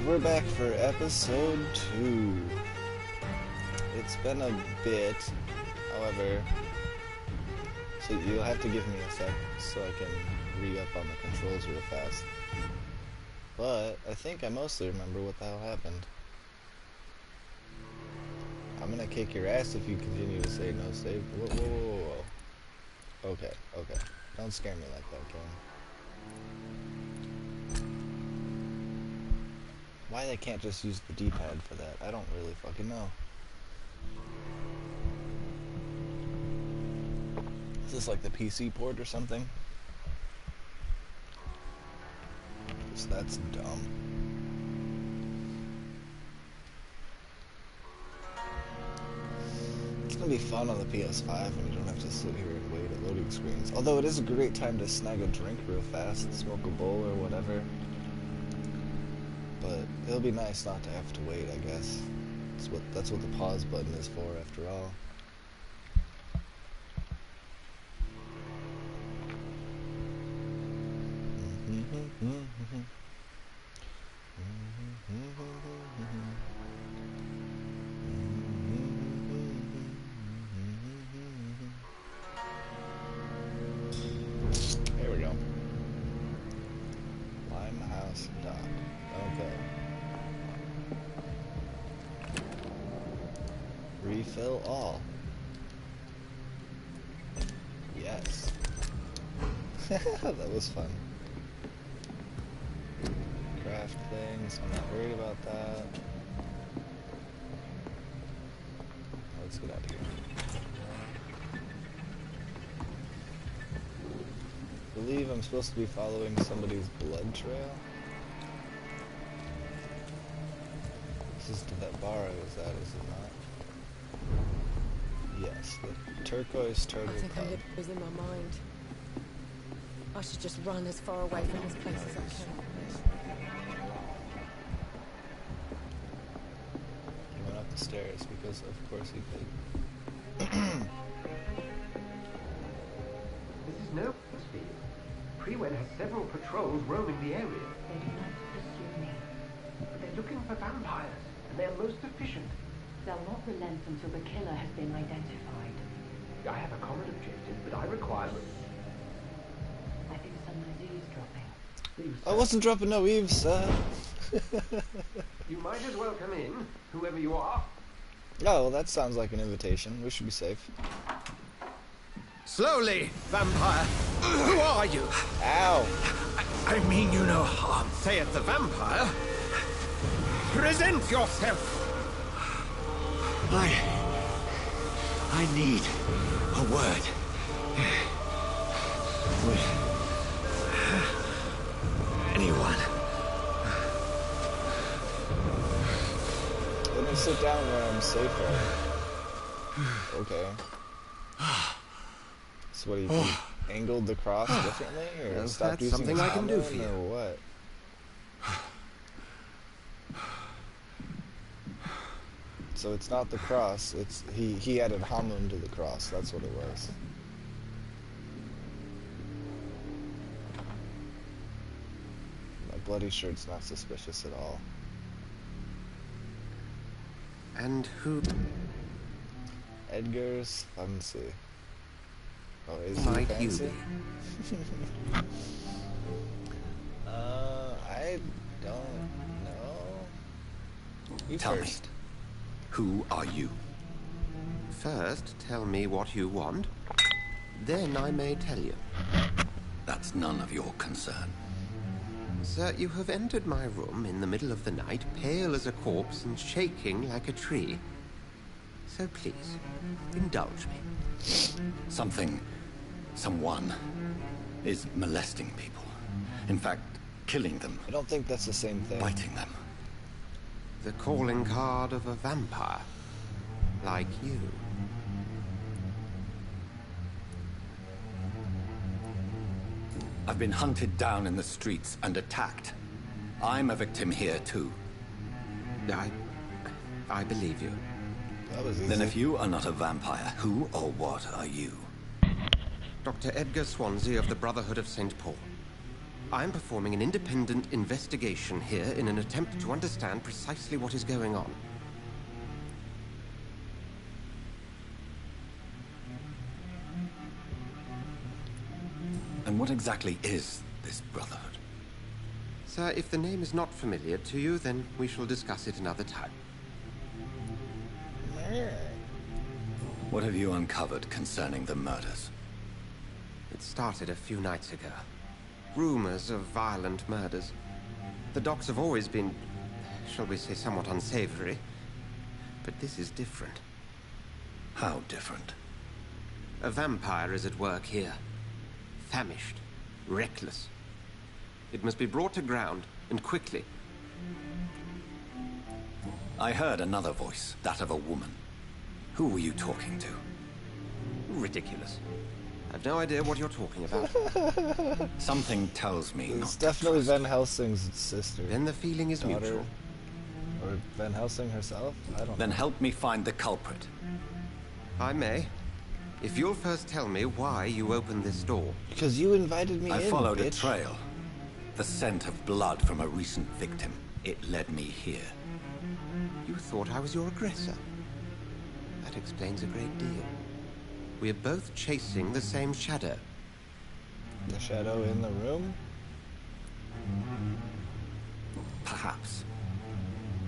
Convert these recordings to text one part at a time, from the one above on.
we're back for episode 2. It's been a bit, however, so you'll have to give me a sec so I can re-up on the controls real fast. But I think I mostly remember what the hell happened. I'm gonna kick your ass if you continue to say no save. Whoa, whoa, whoa, whoa. Okay, okay. Don't scare me like that, game. Why they can't just use the D-pad for that, I don't really fucking know. Is this like the PC port or something? That's dumb. It's gonna be fun on the PS5 when you don't have to sit here and wait at loading screens. Although it is a great time to snag a drink real fast, smoke a bowl or whatever. But it'll be nice not to have to wait, I guess. That's what the pause button is for, after all. There we go. Limehouse Dock. Okay. Refill all. Yes. That was fun. Craft things. I'm not worried about that. Let's get out of here. I believe I'm supposed to be following somebody's blood trail. This is to that bar I was at, is it not? Yes, the Turquoise Turtle I think Pub. I'm losing my mind. I should just run as far away from this place as I can. He went up the stairs because, of course, he did. This is no speed. Prewen has several patrols roaming the area. They do not pursue me. But they're looking for vampires, and they're most efficient. They'll not relent until the killer has been identified. I have a common objective, but I require... I think someone's eavesdropping. I wasn't dropping no eaves, sir. You might as well come in, whoever you are. Oh, well, that sounds like an invitation. We should be safe. Slowly, vampire. Who are you? Ow! I mean you no harm. Saith the vampire. Present yourself. I need a word. With anyone. Let me sit down where I'm safer. Okay. So what, do you angled the cross differently, or Well, stopped that's using something I can do for common, you. or what? So it's not the cross, it's he added Hamun to the cross, that's what it was. My bloody shirt's not suspicious at all. And who? Edgar's fancy. Oh, is he Might you fancy? be? I don't know. You Tell me. first. Who are you? First, tell me what you want. Then I may tell you. That's none of your concern. Sir, you have entered my room in the middle of the night, pale as a corpse and shaking like a tree. So please, indulge me. Someone is molesting people. In fact, killing them, I don't think that's the same thing. biting them. The calling card of a vampire. Like you. I've been hunted down in the streets and attacked. I'm a victim here, too. I believe you. That was easy. Then if you are not a vampire, who or what are you? Dr. Edgar Swansea of the Brotherhood of St. Paul. I'm performing an independent investigation here in an attempt to understand precisely what is going on. And what exactly is this Brotherhood? Sir, if the name is not familiar to you, then we shall discuss it another time. What have you uncovered concerning the murders? It started a few nights ago. Rumors of violent murders. The docks have always been, shall we say, somewhat unsavory. But this is different. How different? A vampire is at work here. Famished. Reckless. It must be brought to ground, and quickly. I heard another voice, that of a woman. Who were you talking to? Ridiculous. I've no idea what you're talking about. Something tells me It's not to definitely trust. Van Helsing's sister. Then the feeling is daughter. mutual. Or Van Helsing herself? I don't Then know. help me find the culprit. I may. If you'll first tell me why you opened this door. Because you invited me I in, followed a bitch. trail. The scent of blood from a recent victim. It led me here. You thought I was your aggressor. That explains a great deal. We are both chasing the same shadow. The shadow in the room? Perhaps.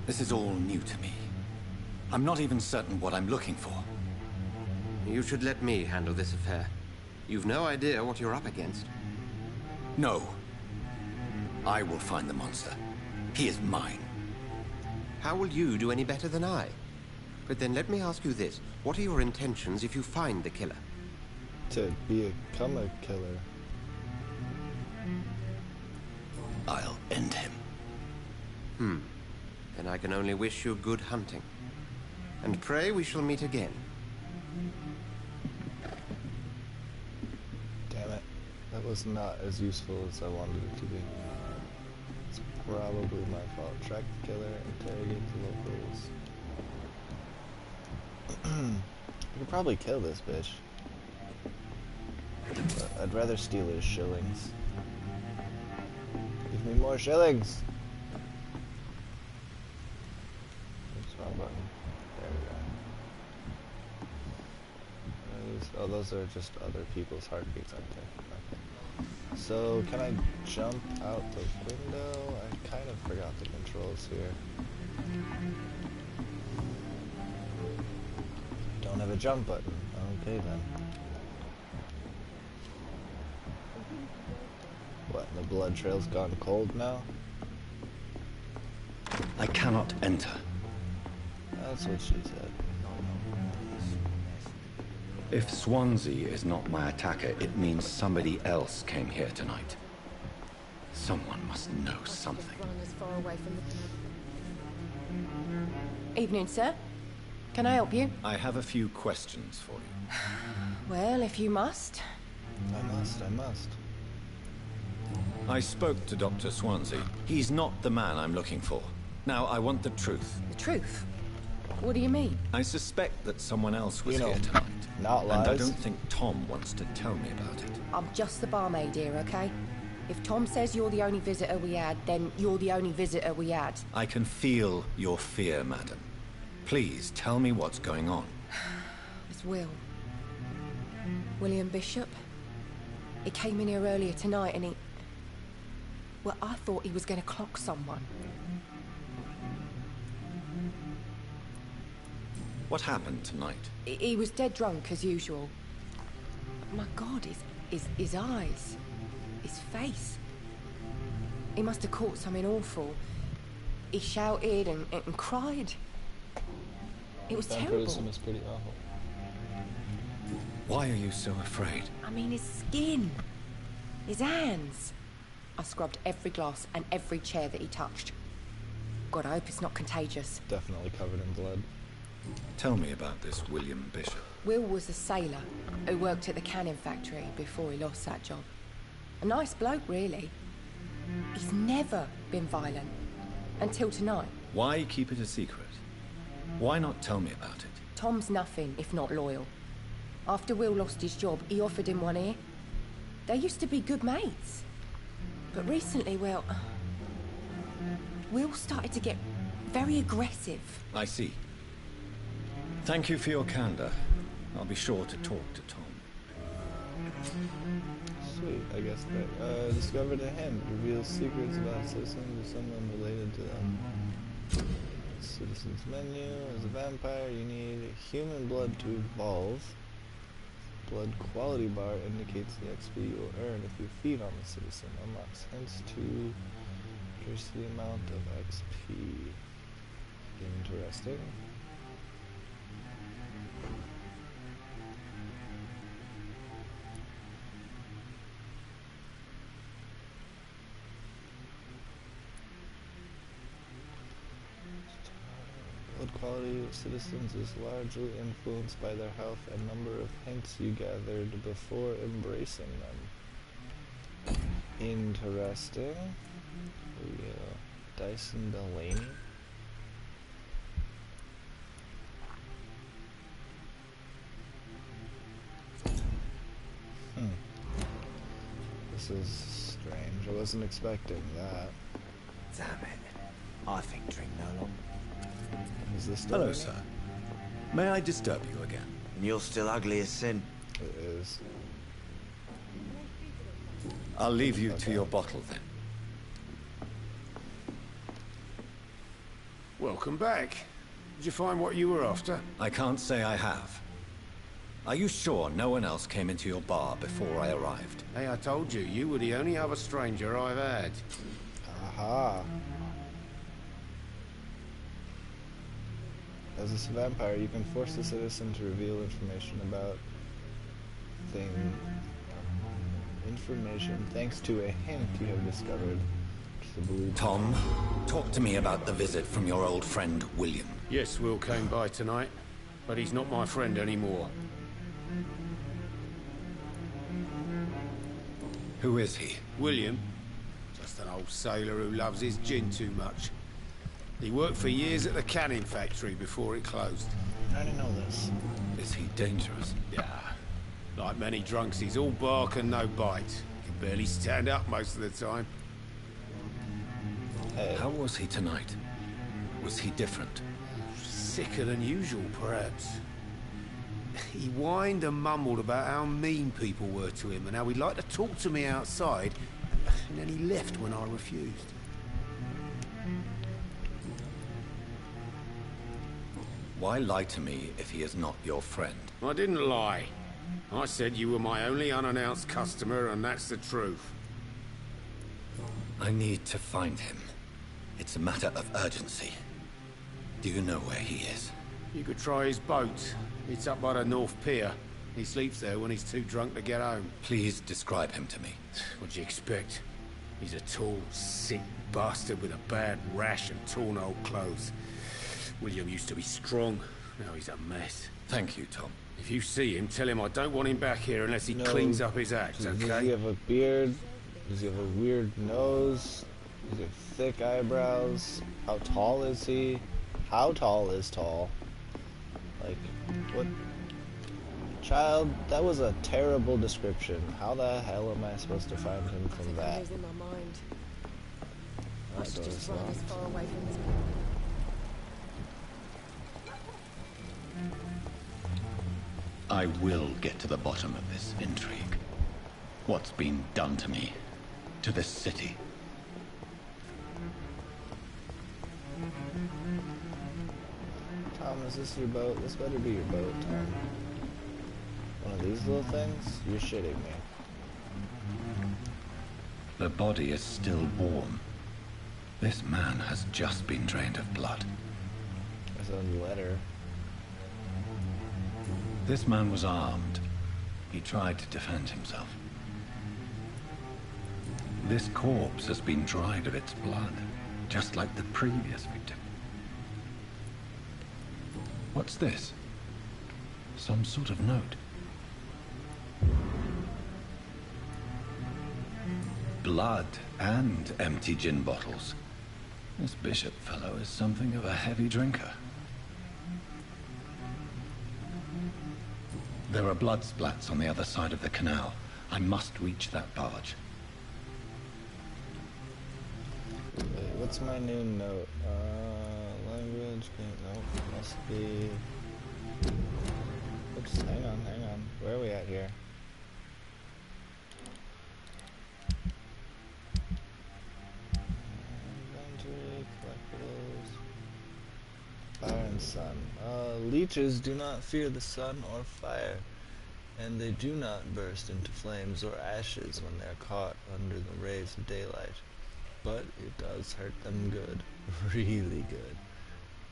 This is all new to me. I'm not even certain what I'm looking for. You should let me handle this affair. You've no idea what you're up against. No. I will find the monster. He is mine. How will you do any better than I? But then let me ask you this. What are your intentions if you find the killer? To become a killer. I'll end him. Then I can only wish you good hunting. And pray we shall meet again. Damn it. That was not as useful as I wanted it to be. It's probably my fault. Track the killer, interrogate the locals. I could probably kill this bitch. But I'd rather steal his shillings. Give me more shillings! Oops, wrong button. There we go. Oh, those are just other people's heartbeats, aren't they? Okay. So, can I jump out the window? I kind of forgot the controls here. Don't have a jump button. Okay then. What, the blood trail's gone cold now? I cannot enter. That's what she said. If Swansea is not my attacker, it means somebody else came here tonight. Someone must know something. Run as far away from the... Evening, sir. Can I help you? I have a few questions for you. Well, if you must. I must. I spoke to Dr. Swansea. He's not the man I'm looking for. Now, I want the truth. The truth? What do you mean? I suspect that someone else was You know, here tonight. not And I lies. don't think Tom wants to tell me about it. I'm just the barmaid here, okay? If Tom says you're the only visitor we had, then you're the only visitor we had. I can feel your fear, madam. Please, tell me what's going on. It's Will. William Bishop. He came in here earlier tonight and he... Well, I thought he was going to clock someone. What happened tonight? He was dead drunk, as usual. My God, his eyes. His face. He must have caught something awful. He shouted and cried. It was terrible. Vampirism is pretty awful. Why are you so afraid? I mean, his skin. His hands. I scrubbed every glass and every chair that he touched. God, I hope it's not contagious. Definitely covered in blood. Tell me about this William Bishop. Will was a sailor who worked at the canning factory before he lost that job. A nice bloke, really. He's never been violent. Until tonight. Why keep it a secret? Why not tell me about it? Tom's nothing if not loyal. After Will lost his job, he offered him one ear. They used to be good mates. But recently, well, we all started to get very aggressive. I see. Thank you for your candor. I'll be sure to talk to Tom. Sweet, I guess that. Discovered a hint. Reveals secrets about citizens or someone related to them. Citizens menu. As a vampire, you need human blood to evolve. Blood quality bar indicates the XP you will earn if you feed on the citizen. Unlocks hints to increase the amount of XP. Interesting. Blood quality of citizens is largely influenced by their health and number of hints you gathered before embracing them. Interesting. Dyson Delaney. This is strange. I wasn't expecting that. Damn it. I think drink no longer. Is this still Hello, me? sir. May I disturb you again? And you're still ugly as sin. It is. I'll leave you to your bottle then. Welcome back. Did you find what you were after? I can't say I have. Are you sure no one else came into your bar before I arrived? Hey, I told you, you were the only other stranger I've had. Aha. As a vampire, you can force the citizen to reveal information about information thanks to a hint you have discovered. Tom, talk to me about the visit from your old friend, William. Yes, Will came by tonight, but he's not my friend anymore. Who is he? William? Just an old sailor who loves his gin too much. He worked for years at the canning factory before it closed. I didn't know this. Is he dangerous? Yeah. Like many drunks, he's all bark and no bite. He can barely stand up most of the time. Hey. How was he tonight? Was he different? Sicker than usual, perhaps. He whined and mumbled about how mean people were to him and how he'd like to talk to me outside, and then he left when I refused. Why lie to me if he is not your friend? I didn't lie. I said you were my only unannounced customer, and that's the truth. I need to find him. It's a matter of urgency. Do you know where he is? You could try his boat. It's up by the North Pier. He sleeps there when he's too drunk to get home. Please describe him to me. What'd you expect? He's a tall, sick bastard with a bad rash and torn old clothes. William used to be strong. Now he's a mess. Thank you, Tom. If you see him, tell him I don't want him back here unless he cleans up his act, Does he okay? have a beard? Does he have a weird nose? Does he have thick eyebrows? How tall is he? How tall is tall? Like, what? Child, that was a terrible description. How the hell am I supposed to find him from that? I'm losing my mind. I Also, should it's just run not. as far away from this. I will get to the bottom of this intrigue. What's been done to me? To this city? Tom, is this your boat? This better be your boat, Tom. One of these little things? You're shitting me. The body is still warm. This man has just been drained of blood. There's a letter. This man was armed. He tried to defend himself. This corpse has been dried of its blood, just like the previous victim. What's this? Some sort of note. Blood and empty gin bottles. This bishop fellow is something of a heavy drinker. There are blood splats on the other side of the canal. I must reach that barge. Wait, what's my new note? Language, nope, must be... Oops, hang on. Where are we at here? Inventory, collectibles... Fire and sun. Leeches do not fear the sun or fire, and they do not burst into flames or ashes when they are caught under the rays of daylight. But it does hurt them good. Really good.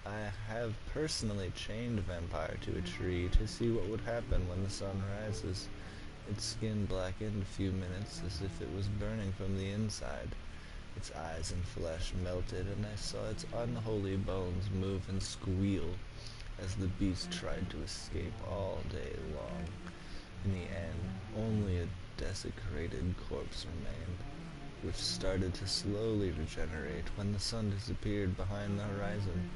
I have personally chained Vampyr to a tree to see what would happen when the sun rises. Its skin blackened a few minutes as if it was burning from the inside. Its eyes and flesh melted, and I saw its unholy bones move and squeal as the beast tried to escape all day long. In the end, only a desecrated corpse remained, which started to slowly regenerate when the sun disappeared behind the horizon.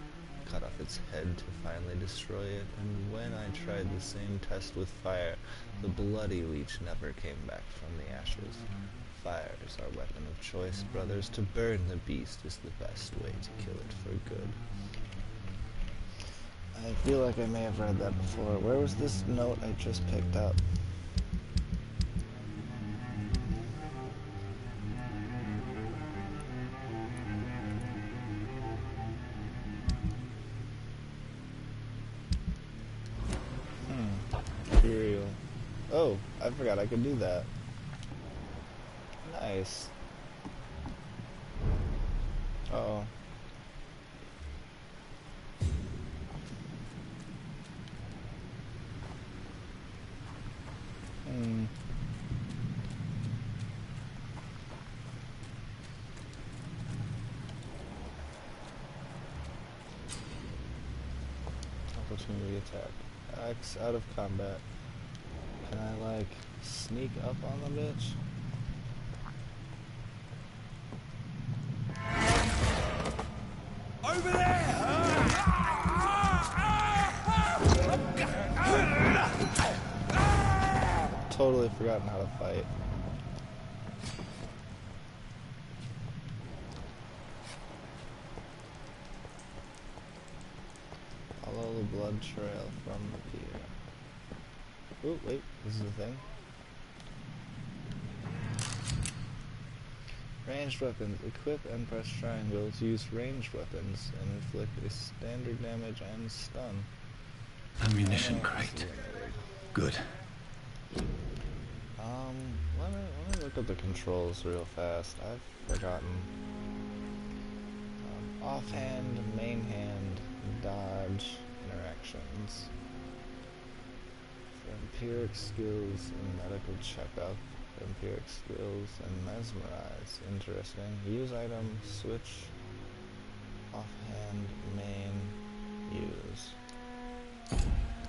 Cut off its head to finally destroy it, and when I tried the same test with fire, the bloody leech never came back from the ashes. Fire is our weapon of choice, brothers. To burn the beast is the best way to kill it for good. I feel like I may have read that before. Where was this note I just picked up? Imperial. Oh, I forgot I could do that. Nice. Uh-oh. Opportunity attack. Axe out of combat. Can I, like, sneak up on the bitch? Over there! Totally forgotten how to fight. Follow the blood trail from the pier. Oh, wait, this is the thing. Ranged weapons. Equip and press triangle to use ranged weapons and inflict a standard damage and stun. Ammunition crate. Good. Let me look at the controls real fast. I've forgotten. Offhand, main hand, dodge, interactions. Vampiric skills and medical checkup. Vampiric skills and mesmerize. Interesting. Use item, switch, offhand, main, use.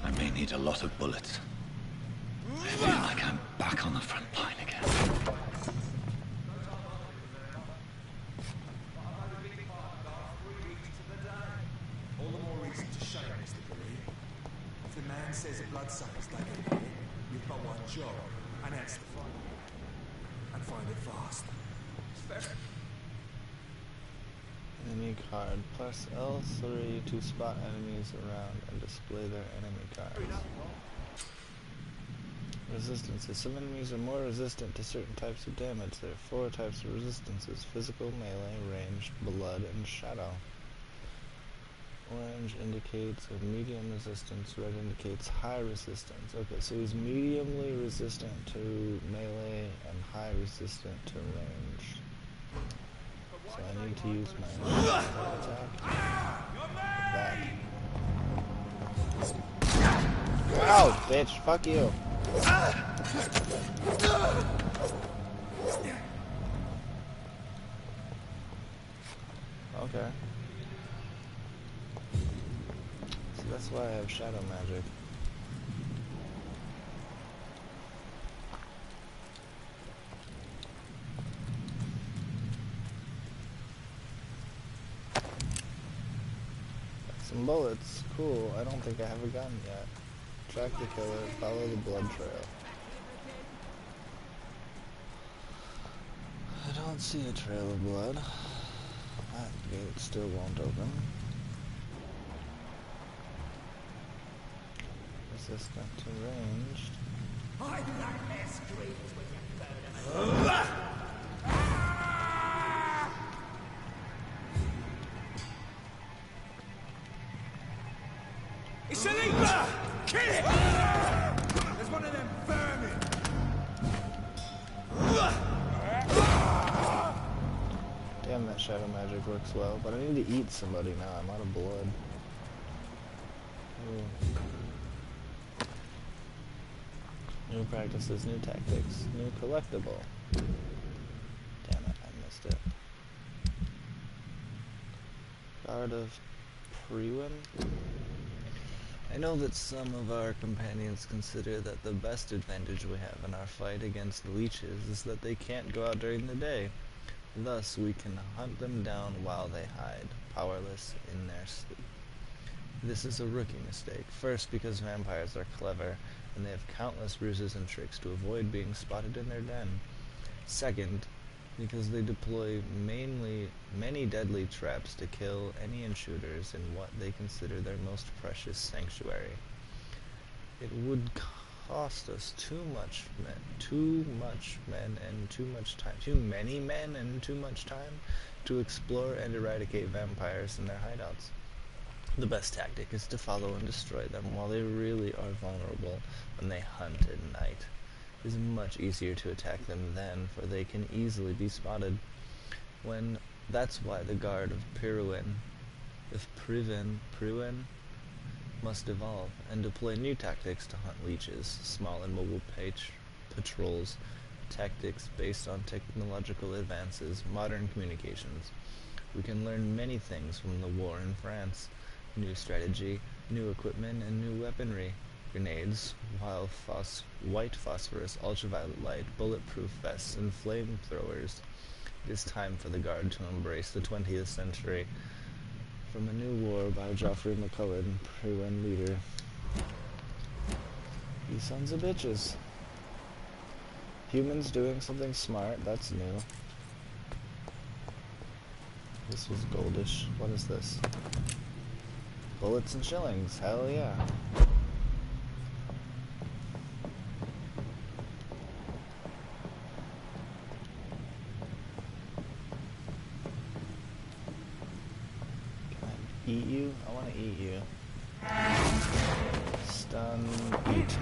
I may need a lot of bullets. I feel like I'm back on the front line again. All the more reason to shut up, Mr. Gurley. If the man says a bloodsucker's dug in here, you've got one job, and that's to find it. And find it fast. Enemy card. Press L3 to spot enemies around and display their enemy cards. Resistances. Some enemies are more resistant to certain types of damage. There are 4 types of resistances: physical, melee, ranged, blood, and shadow. Orange indicates a medium resistance, red indicates high resistance. Okay, so he's mediumly resistant to melee and high resistant to ranged. So I need to use my attack. That. Ow, bitch, fuck you. Okay. So that's why I have shadow magic. Some bullets. Cool. I don't think I have a gun yet. Track the killer. Follow the blood trail. I don't see a trail of blood. That gate still won't open. Resistant to ranged. It's a leaper! Kill it! There's one of them vermin! Damn, that shadow magic works well, but I need to eat somebody now. I'm out of blood. Ooh. New practices, new tactics, new collectible. Damn it, I missed it. Guard of Priwen? I know that some of our companions consider that the best advantage we have in our fight against leeches is that they can't go out during the day. Thus, we can hunt them down while they hide, powerless in their sleep. This is a rookie mistake. First, because vampires are clever, and they have countless ruses and tricks to avoid being spotted in their den. Second, because they deploy many deadly traps to kill any intruders in what they consider their most precious sanctuary. It would cost us too many men and too much time to explore and eradicate vampires in their hideouts. The best tactic is to follow and destroy them while they really are vulnerable when they hunt at night. It is much easier to attack them then, for they can easily be spotted. That's why the guard of Priwen must evolve and deploy new tactics to hunt leeches, small and mobile patrols, tactics based on technological advances, modern communications. We can learn many things from the war in France. New strategy, new equipment, and new weaponry. Grenades, white phosphorus, ultraviolet light, bulletproof vests, and flamethrowers. It is time for the Guard to embrace the 20th century. From A New War by Geoffrey McCullough, Priwen leader. You sons of bitches. Humans doing something smart, that's new. This was goldish. What is this? Bullets and shillings, hell yeah. Can I eat you? I want to eat you. Stun, eat.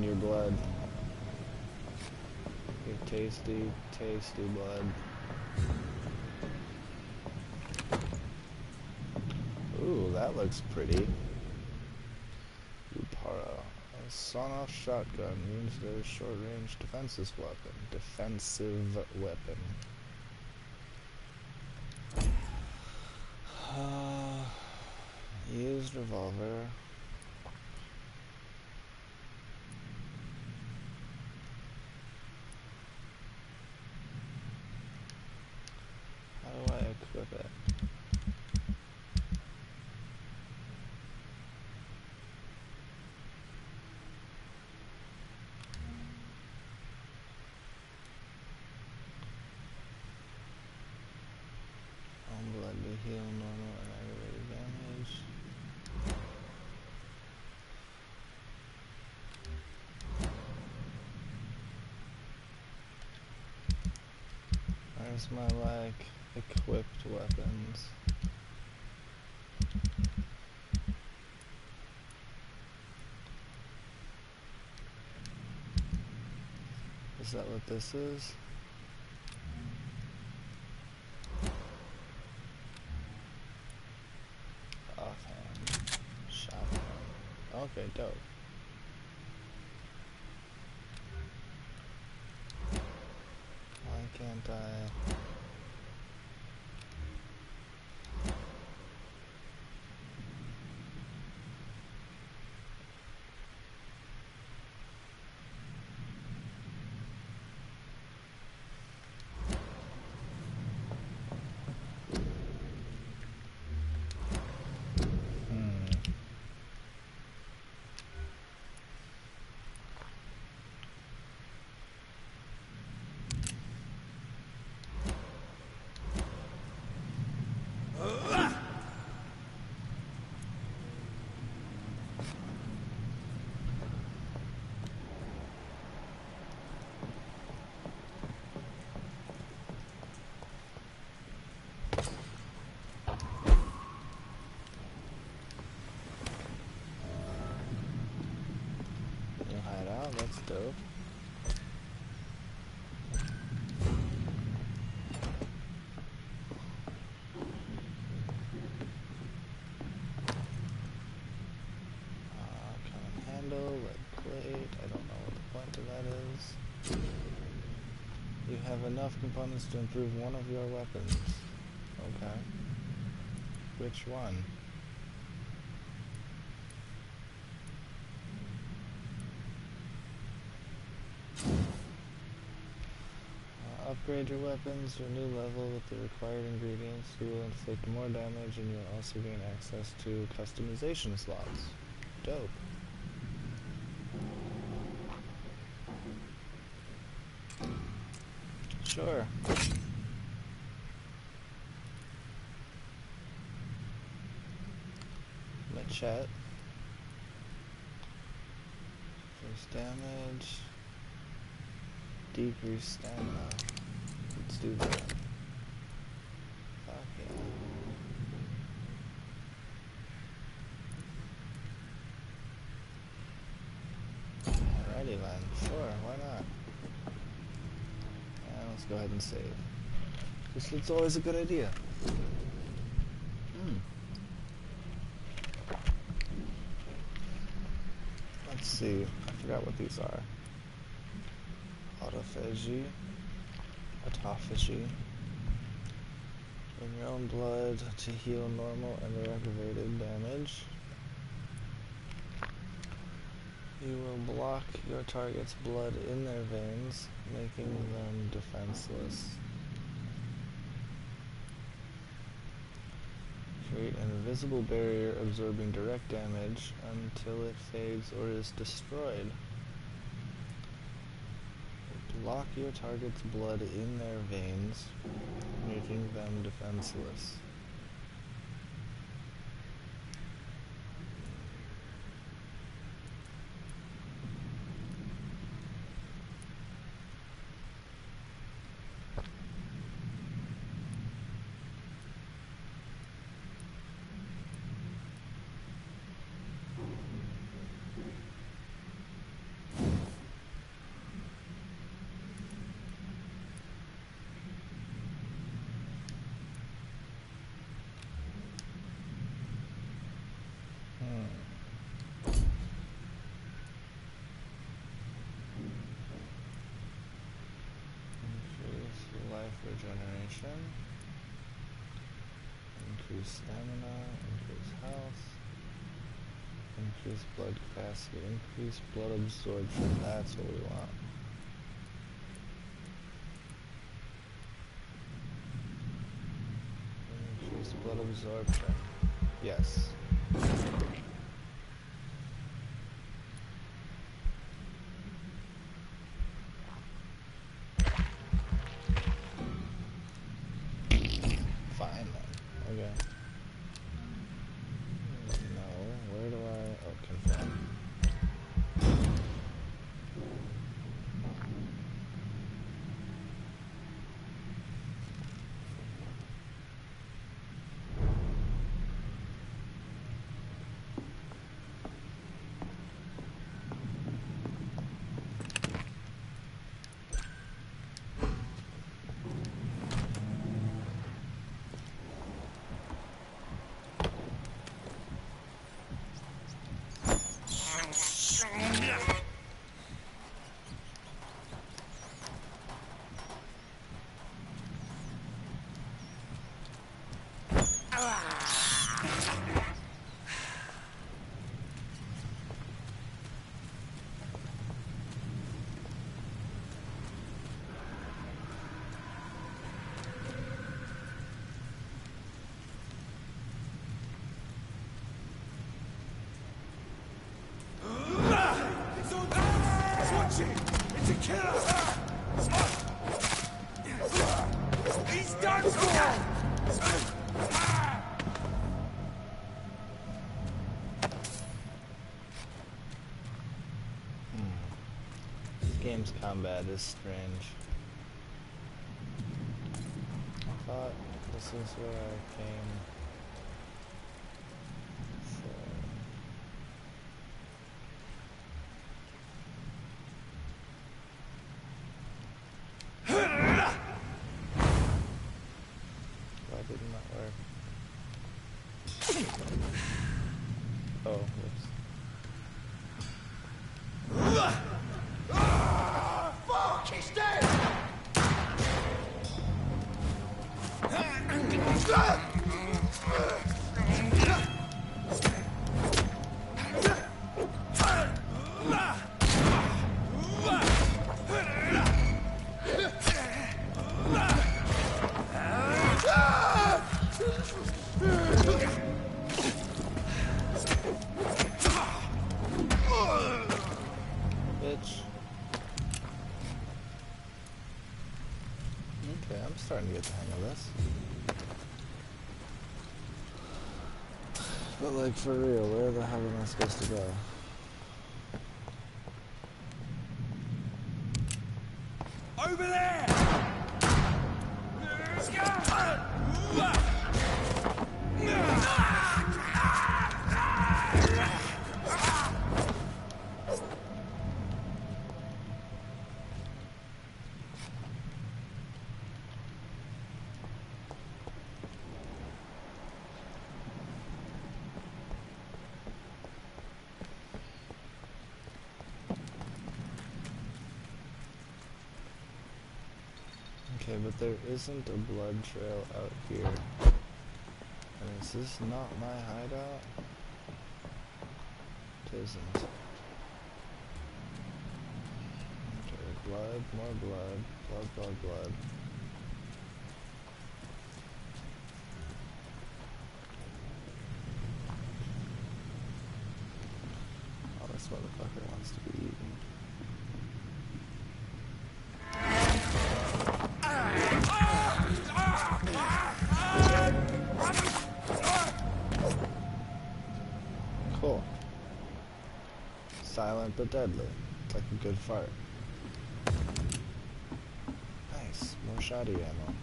Your blood. Your tasty, tasty blood. Ooh, that looks pretty. Upara. A sawn-off shotgun used as a short-range defensive weapon. Used revolver. How do I equip it? On blood to heal normal and aggravated damage. Where's my equipped weapons? Is that what this is? Offhand. Shotgun. Okay, dope. Why can't I? Dope. Cannon handle, lead plate. I don't know what the point of that is. You have enough components to improve one of your weapons. Okay. Which one? Upgrade your weapons to a new level with the required ingredients. You will inflict more damage and you will also gain access to customization slots. Dope. Sure. Machete. First damage. Decrease stamina. Let's do that. Fuck yeah. Alrighty then. Sure, why not? And let's go ahead and save. It's always a good idea. Let's see. I forgot what these are. Autophagy. Autophagy. In your own blood to heal normal and aggravated damage. You will block your target's blood in their veins, making them defenseless. Create an invisible barrier absorbing direct damage until it fades or is destroyed. Block your target's blood in their veins, making them defenseless. Regeneration, increase stamina, increase health, increase blood capacity, increase blood absorption. That's what we want. Increase blood absorption. Yes. It's a killer! He's done for! This game's combat is strange. I thought this is where I came. not work? Oh, whoops. Fuck, he's dead! Bitch. Okay, I'm starting to get the hang of this. But like, for real, where the hell am I supposed to go? Over there! Okay, but there isn't a blood trail out here. And is this not my hideout? It isn't. Okay, blood, more blood, blood. Oh, this motherfucker wants to be eaten. Cool. Silent but deadly. Like a good fart. Nice. More shoddy ammo.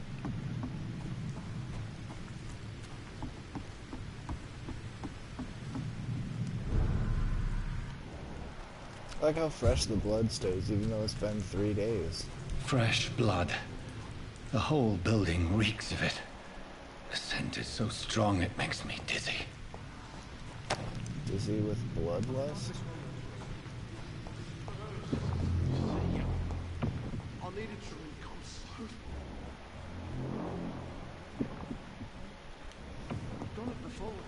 I like how fresh the blood stays, even though it's been 3 days. Fresh blood. The whole building reeks of it. The scent is so strong it makes me dizzy. Dizzy with bloodlust? I need a drink, I'm so... I've done it before.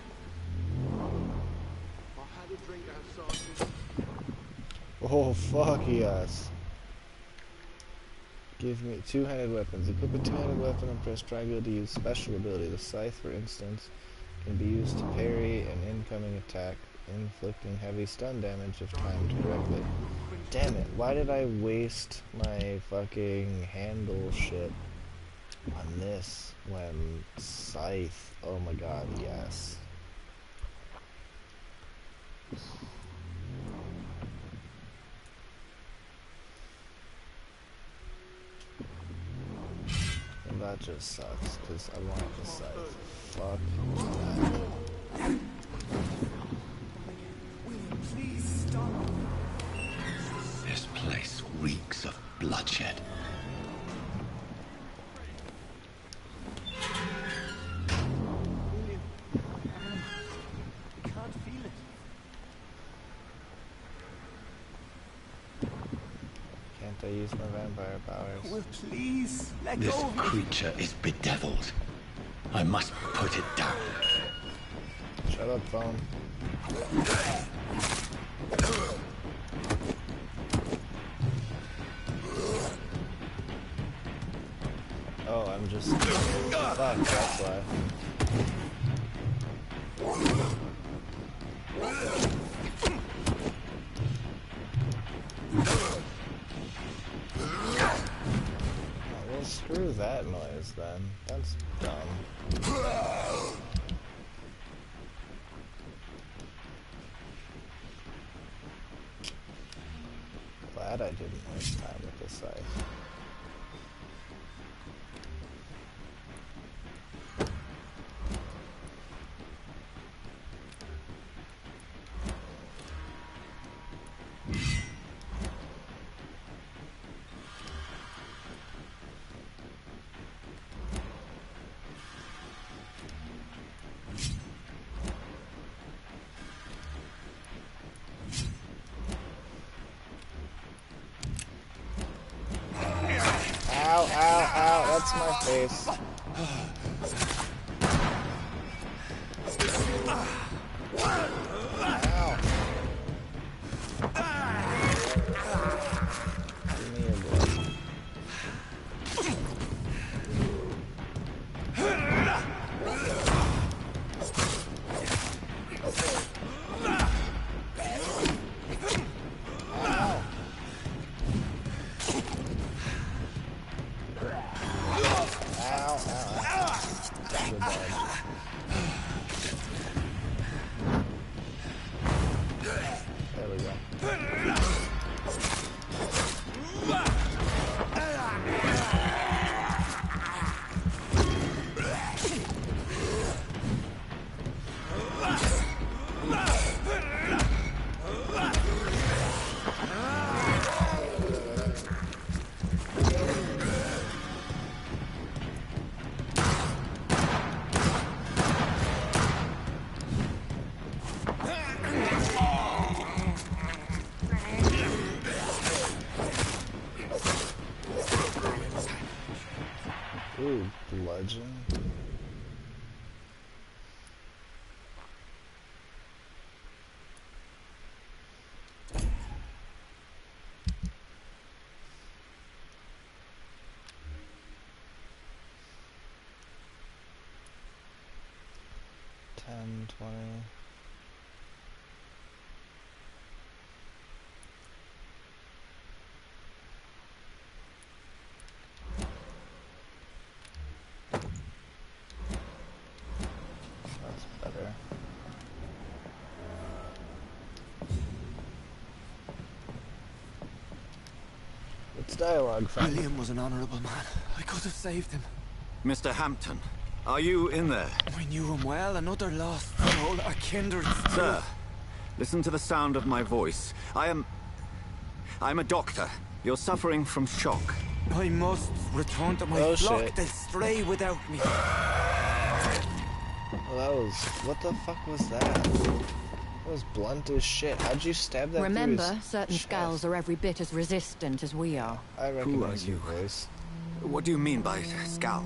I had a drink outside. Oh, fuck yes. Give me two-handed weapons. Equip a two-handed weapon and press triangle to use special ability. The scythe, for instance, can be used to parry an incoming attack, inflicting heavy stun damage if timed correctly. Damn it, why did I waste my fucking handle shit on this when scythe? Oh my god, yes. And that just sucks, because I want the scythe. Fuck that. Please stop. This place reeks of bloodshed. Can't feel it. Can't I use my vampire powers? Well, please, let This go of me. creature is bedeviled. I must put it down. Shut up, phone. Oh, I'm just... Fuck, that's why. Oh, well, screw that noise then. That's dumb. Glad I didn't waste time with this scythe. my face. Ow. Give me your blood. There we go. Ooh, bludgeon. $10, $20. That's better. It's dialogue, friend. William was an honorable man. I could have saved him. Mr. Hampton, are you in there? I knew him well, another lost soul, a kindred spirit. Sir, listen to the sound of my voice. I'm a doctor. You're suffering from shock. I must return to my flock. Shit. They'll stray without me. Well, that was... What the fuck was that? That was blunt as shit. How'd you stab that Remember, through his certain chest? skulls are every bit as resistant as we are. I recognize you? your voice. What do you mean by scowl?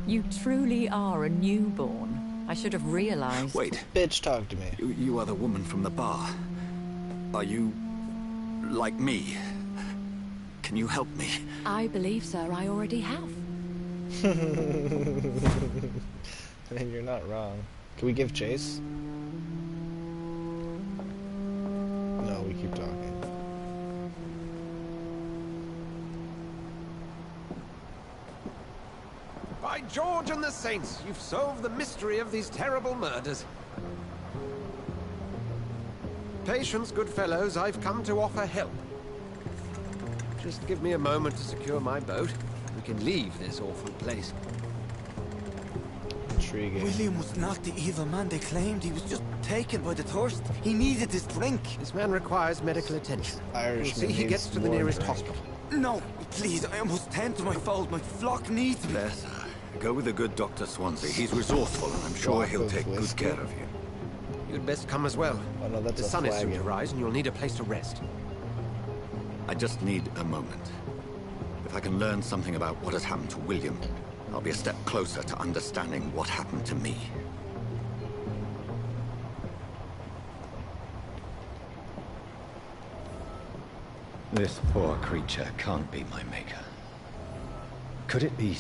You truly are a newborn. I should have realized. Wait, Bitch, talk to me. you are the woman from the bar. Are you... like me? Can you help me? I believe, sir, I already have. And you're not wrong. Can we give chase? No, we keep talking. By George and the Saints, you've solved the mystery of these terrible murders. Patience, good fellows, I've come to offer help. Just give me a moment to secure my boat. We can leave this awful place. Intriguing. William was not the evil man they claimed. He was just taken by the thirst. He needed his drink. This man requires medical attention. Irishman We'll see he gets needs to the more nearest drink. hospital. No, please, I must tend to my fold. My flock needs me. There, sir. Go with the good Dr. Swansea. He's resourceful, and I'm sure Flock he'll of take good whiskey? care of you. You'd best come as well. Oh no, that's The a sun is soon flagon. to rise, and you'll need a place to rest. I just need a moment. If I can learn something about what has happened to William, I'll be a step closer to understanding what happened to me. This poor creature can't be my maker. Could it be...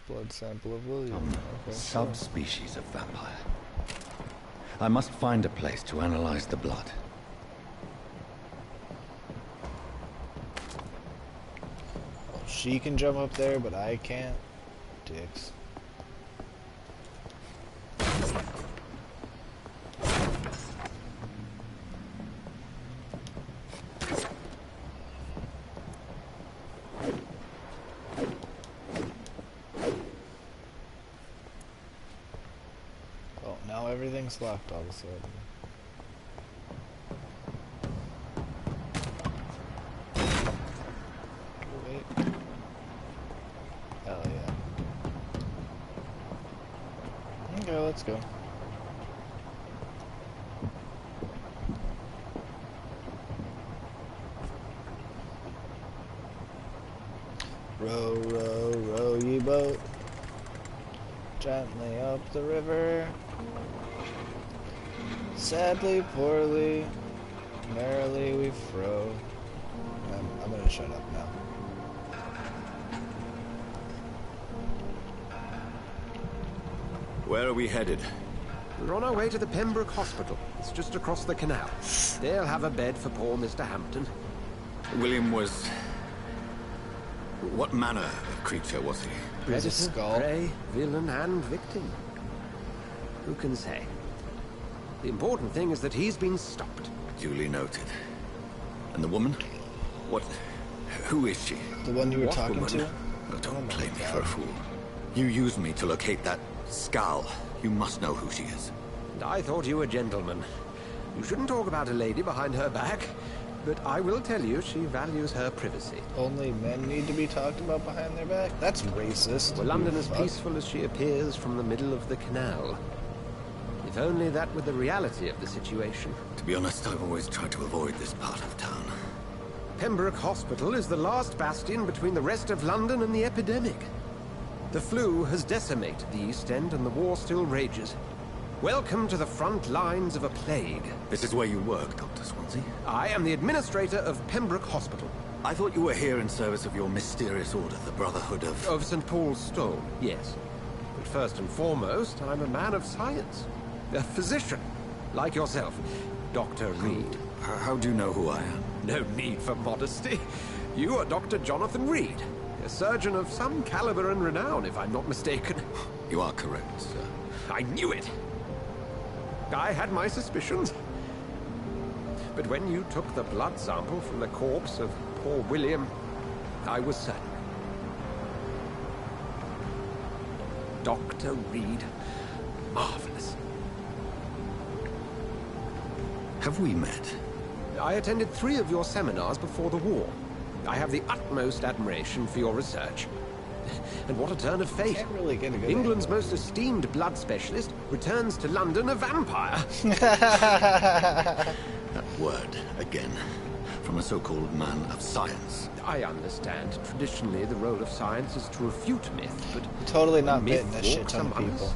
Blood sample of William. Okay, subspecies of vampire? I must find a place to analyze the blood. Well, she can jump up there, but I can't. Dicks. Oh, now everything's locked all of a sudden. Wait. Hell yeah. Okay, let's go. Row, row, row ye boat gently up the river. Sadly, poorly, merrily we frow. I'm gonna shut up now. Where are we headed? We're on our way to the Pembroke Hospital. It's just across the canal. They'll have a bed for poor Mr. Hampton. William was... What manner of creature was he? Predator, skull. prey, villain, and victim. Who can say? The important thing is that he's been stopped. Duly noted. And the woman? What... Who is she? The one you were What talking woman? to? Oh, don't play me for a fool. You used me to locate that skull. You must know who she is. And I thought you a gentleman. You shouldn't talk about a lady behind her back. But I will tell you, she values her privacy. Only men need to be talked about behind their back? That's racist. Were London as Fuck. peaceful as she appears from the middle of the canal? If only that were the reality of the situation. To be honest, I've always tried to avoid this part of town. Pembroke Hospital is the last bastion between the rest of London and the epidemic. The flu has decimated the East End and the war still rages. Welcome to the front lines of a plague. This is where you work, Dr. Swansea? I am the administrator of Pembroke Hospital. I thought you were here in service of your mysterious order, the Brotherhood of... Of St. Paul's Stone, yes. But first and foremost, I'm a man of science. A physician, like yourself, Dr. Reed. How do you know who I am? No need for modesty. You are Dr. Jonathan Reed, a surgeon of some caliber and renown, if I'm not mistaken. You are correct, sir. I knew it! I had my suspicions. But when you took the blood sample from the corpse of poor William, I was certain. Dr. Reed. Marvelous. Have we met? I attended 3 of your seminars before the war. I have the utmost admiration for your research. And what a turn of fate. Can't really get a good England's angle. most esteemed blood specialist returns to London a vampire. That word, again. From a so-called man of science. I understand. Traditionally, the role of science is to refute myth, but... Totally not myth bitten a shit walks ton of among people. us.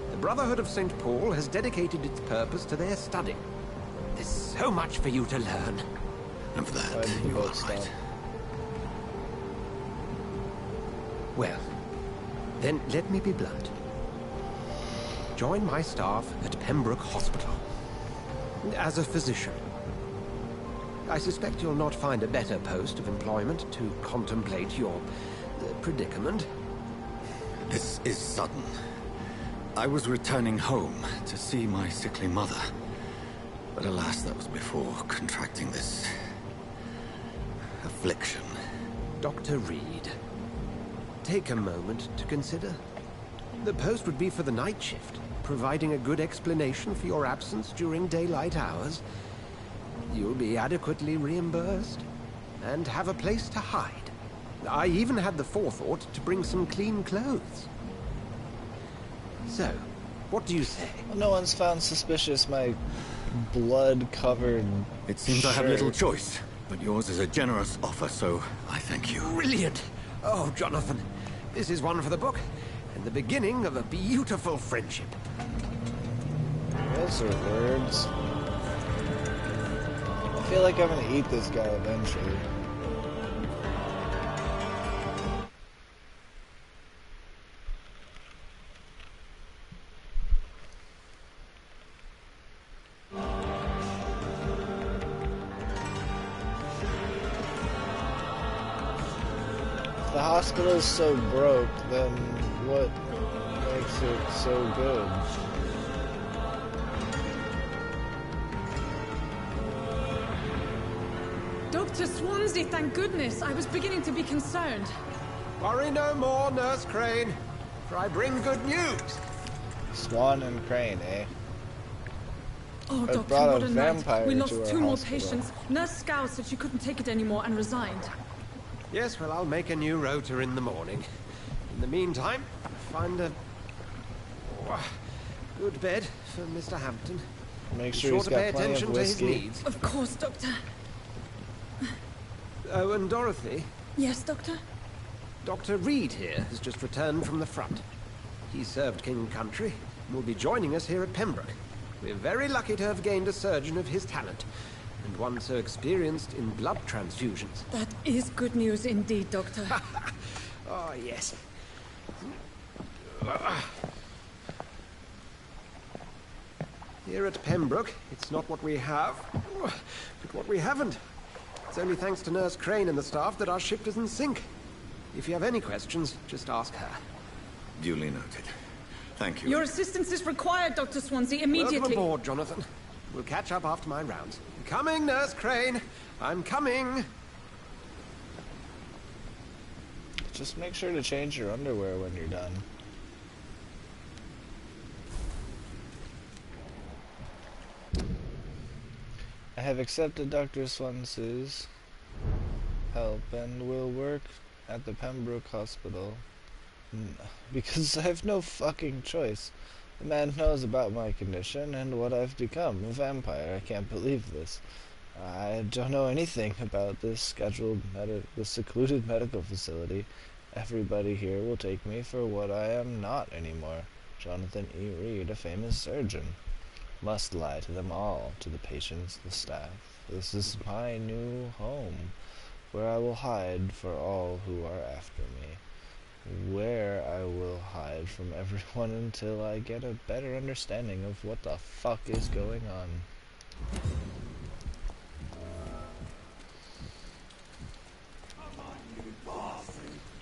The Brotherhood of St. Paul has dedicated its purpose to their study. There's so much for you to learn. And for Why that, did the you are boat right. stop? Well, then let me be blunt. Join my staff at Pembroke Hospital. As a physician. I suspect you'll not find a better post of employment to contemplate your predicament. This is sudden. I was returning home to see my sickly mother. But alas, that was before contracting this... affliction. Dr. Reed, take a moment to consider. The post would be for the night shift, providing a good explanation for your absence during daylight hours. You'll be adequately reimbursed, and have a place to hide. I even had the forethought to bring some clean clothes. So, what do you say? Well, no one's found suspicious my blood-covered It seems I have little shirt. choice, but yours is a generous offer, so I thank you. Brilliant! Oh, Jonathan, this is one for the book, and the beginning of a beautiful friendship. Those are words. I feel like I'm gonna eat this guy eventually. If the hospital is so broke, then what makes it so good? Dr. Swansea, thank goodness. I was beginning to be concerned. Worry no more, Nurse Crane, for I bring good news. Swan and Crane, eh? Oh, I Doctor, brought a what a night. vampire We lost to our 2 more hospital. patients. Nurse Scow said she couldn't take it anymore and resigned. Yes, well, I'll make a new rota in the morning. In the meantime, find a good bed for Mr. Hampton. Make Be sure sure he's to got pay plenty attention of to his whiskey. needs. Of course, Doctor. Oh, and Dorothy, Yes, Doctor? Dr. Reed here has just returned from the front. He served King and Country and will be joining us here at Pembroke. We're very lucky to have gained a surgeon of his talent, and one so experienced in blood transfusions. That is good news indeed, Doctor. Oh, yes. Here at Pembroke, it's not what we have, but what we haven't. It's only thanks to Nurse Crane and the staff that our ship doesn't sink. If you have any questions, just ask her. Duly noted. Thank you. Your assistance is required, Dr. Swansea, immediately. Welcome aboard, Jonathan. We'll catch up after my rounds. I'm coming, Nurse Crane. I'm coming. Just make sure to change your underwear when you're done. I have accepted Dr. Swansea's help and will work at the Pembroke Hospital because I have no fucking choice. The man knows about my condition and what I've become, a vampire. I can't believe this. I don't know anything about this secluded medical facility. Everybody here will take me for what I am not anymore. Jonathan E. Reed, a famous surgeon. Must lie to them all, to the patients, the staff. This is my new home, where I will hide for all who are after me. Where I will hide from everyone until I get a better understanding of what the fuck is going on.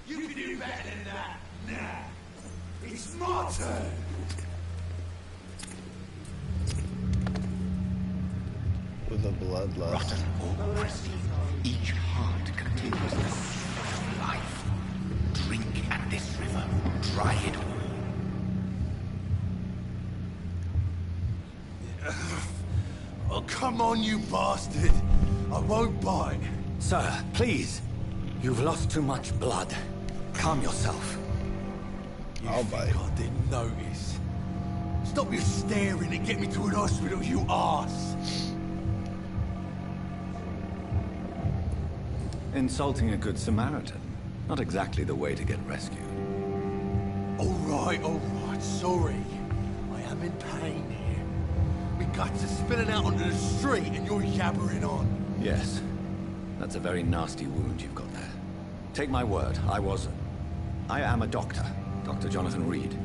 You can do better than that. Nah. It's my turn. With a bloodlust. Rotten or pristine, each heart continues the source of life. Drink at this river, dry it all. Oh, come on, you bastard. I won't bite. Sir, please. You've lost too much blood. Calm yourself. I'll bite. I didn't notice. Stop your staring and get me to an hospital, you arse. Insulting a good Samaritan. Not exactly the way to get rescued. All right, sorry. I am in pain here. My guts are spilling out onto the street and you're yabbering on. Yes. That's a very nasty wound you've got there. Take my word, I am a doctor. Dr. Jonathan Reed.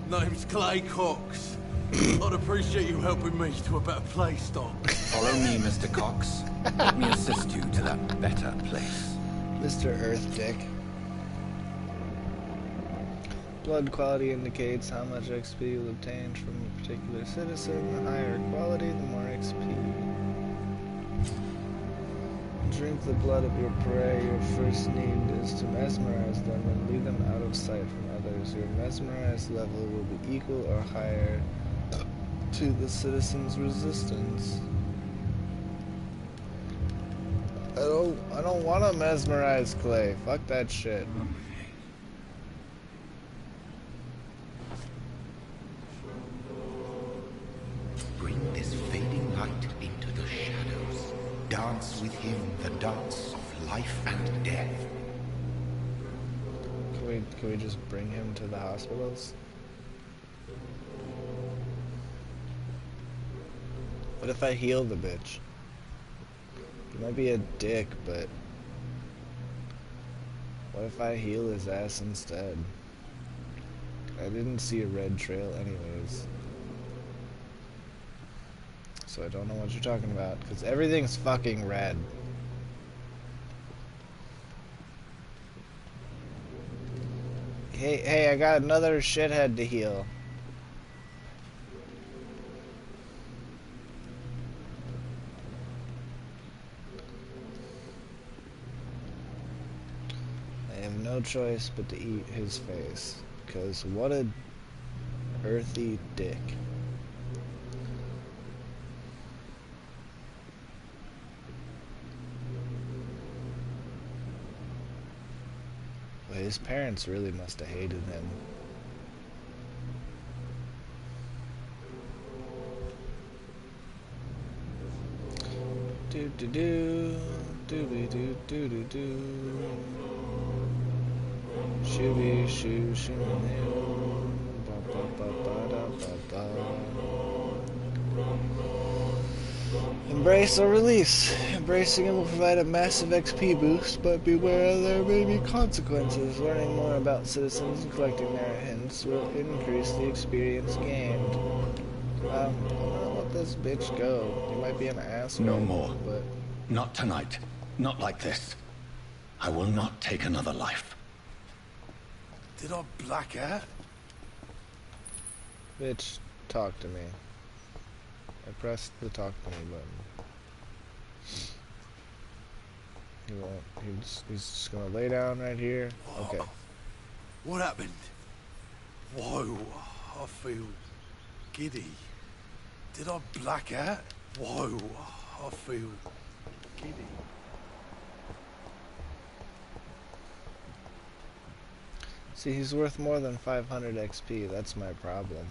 Name's Clay Cox. I'd appreciate you helping me to a better place, Doc. Follow me, Mr. Cox. Let me assist you to that better place. Mr. Earth Dick. Blood quality indicates how much XP you'll obtain from a particular citizen. The higher quality, the more XP. Drink the blood of your prey. Your first need is to mesmerize them and lead them out of sight from others. Your mesmerized level will be equal or higher to the citizen's resistance. I don't want to mesmerize Clay. Fuck that shit. Bring this fading light into the shadows. Dance with him the dance of life and death. Can we just bring him to the hospitals? What if I heal the bitch? He might be a dick, but what if I heal his ass instead? I didn't see a red trail anyways. So I don't know what you're talking about, because everything's fucking red. Hey, I got another shithead to heal. I have no choice but to eat his face, because what a earthy dick. Well, his parents really must have hated him. Do. Doobie doo doo doo doo. Shooby shoo shoo noo. Ba ba ba ba da ba ba. Embrace or release. Embracing it will provide a massive XP boost, but beware there may be consequences. Learning more about citizens and collecting their hints will increase the experience gained. I'm gonna let this bitch go. You might be an asshole. No more. But not tonight. Not like this. I will not take another life. Did I black out? bitch, talk to me. I pressed the talk to me button. He won't. He's just gonna lay down right here. Okay. What happened? Whoa, I feel giddy. Did I black out? Whoa, I feel giddy. See, he's worth more than 500 XP. That's my problem.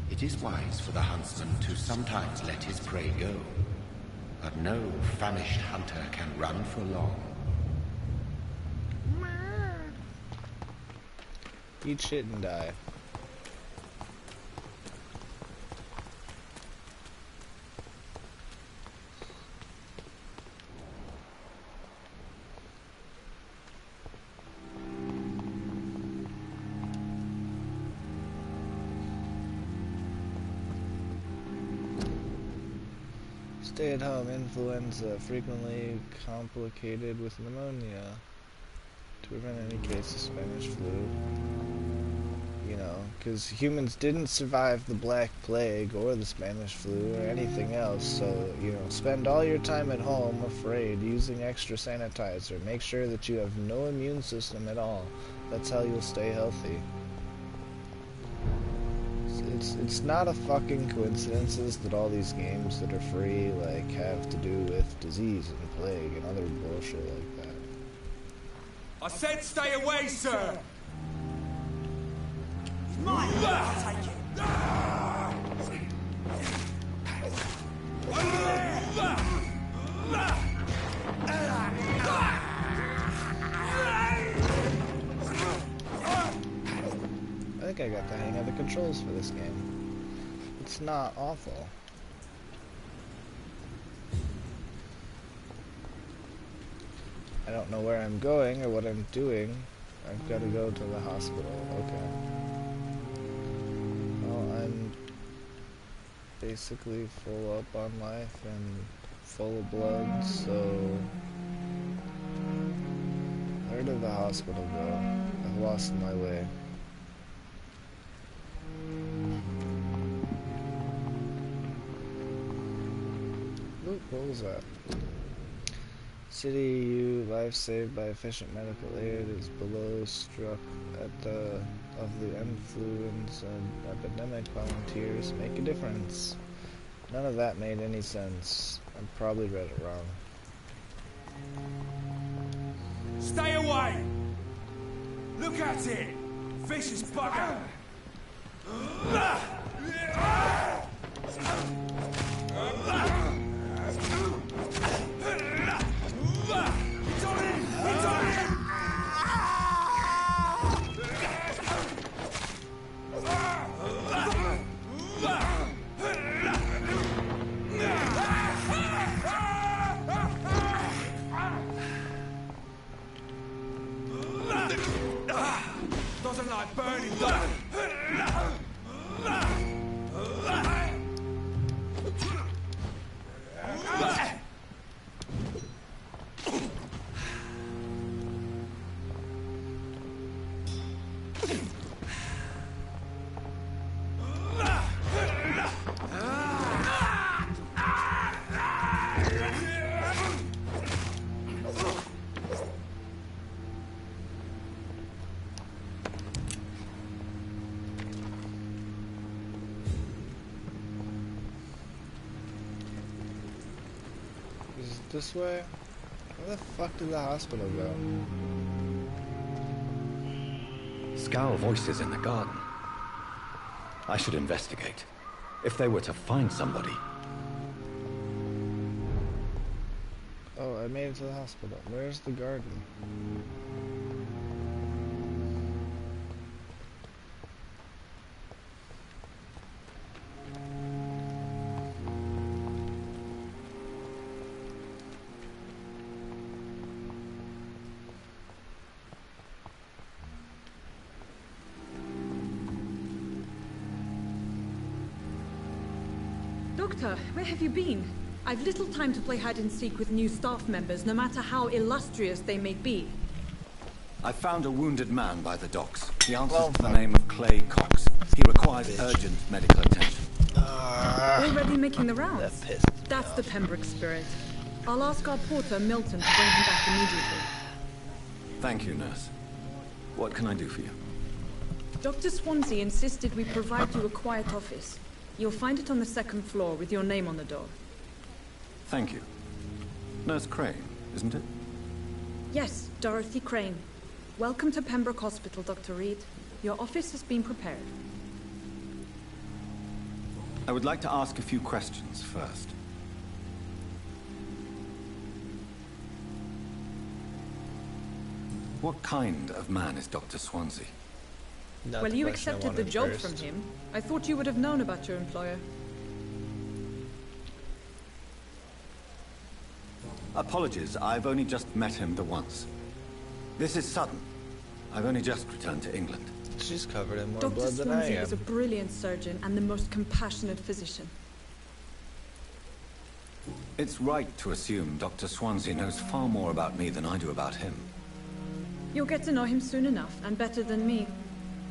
It is wise for the huntsman to sometimes let his prey go, but no famished hunter can run for long. Eat shit and die. Stay-at-home influenza, frequently complicated with pneumonia. To prevent any case of Spanish flu. You know, because humans didn't survive the Black Plague or the Spanish flu or anything else, so, you know, spend all your time at home afraid, using extra sanitizer. Make sure that you have no immune system at all. That's how you'll stay healthy. It's not a fucking coincidence that all these games that are free, like, have to do with disease and plague and other bullshit like that. I said stay away, sir! Mine! Take it! I think I got the hang of the controls for this game. It's not awful. I don't know where I'm going or what I'm doing. I've got to go to the hospital. Okay. Well, I'm basically full up on life and full of blood, so where did the hospital go? I've lost my way. Oop, what was that? City U, life saved by efficient medical aid, is below struck at the influenza epidemic. Volunteers make a difference. None of that made any sense. I probably read it wrong. Stay away! Look at it! Vicious bugger! Doesn't like burning, though. Is it this way? Where the fuck did the hospital go? Scowl voices in the garden. I should investigate. If they were to find somebody... Oh, I made it to the hospital. Where's the garden? Doctor, where have you been? I've little time to play hide-and-seek with new staff members, no matter how illustrious they may be. I found a wounded man by the docks. He answers to the name of Clay Cox. He requires urgent medical attention. Already making the rounds? That's the Pembroke spirit. I'll ask our porter, Milton, to bring him back immediately. Thank you, nurse. What can I do for you? Dr. Swansea insisted we provide you a quiet office. You'll find it on the second floor with your name on the door. Thank you. Nurse Crane, isn't it? Yes, Dorothy Crane. Welcome to Pembroke Hospital, Dr. Reed. Your office has been prepared. I would like to ask a few questions first. What kind of man is Dr. Swansea? Well, you accepted the job from him. I thought you would have known about your employer. Apologies, I've only just met him the once. This is sudden. I've only just returned to England. She's covered in more Dr. blood than I Swansea am. is a brilliant surgeon and the most compassionate physician. It's right to assume Dr. Swansea knows far more about me than I do about him. You'll get to know him soon enough, and better than me.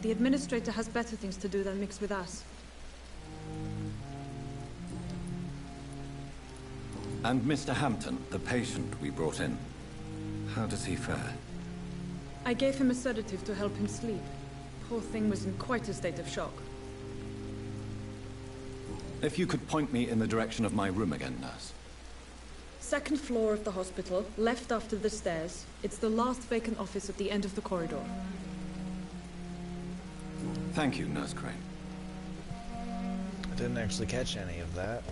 The administrator has better things to do than mix with us. And Mr. Hampton, the patient we brought in, how does he fare? I gave him a sedative to help him sleep. Poor thing was in quite a state of shock. If you could point me in the direction of my room again, nurse. Second floor of the hospital, left after the stairs. It's the last vacant office at the end of the corridor. Thank you, Nurse Crane. I didn't actually catch any of that.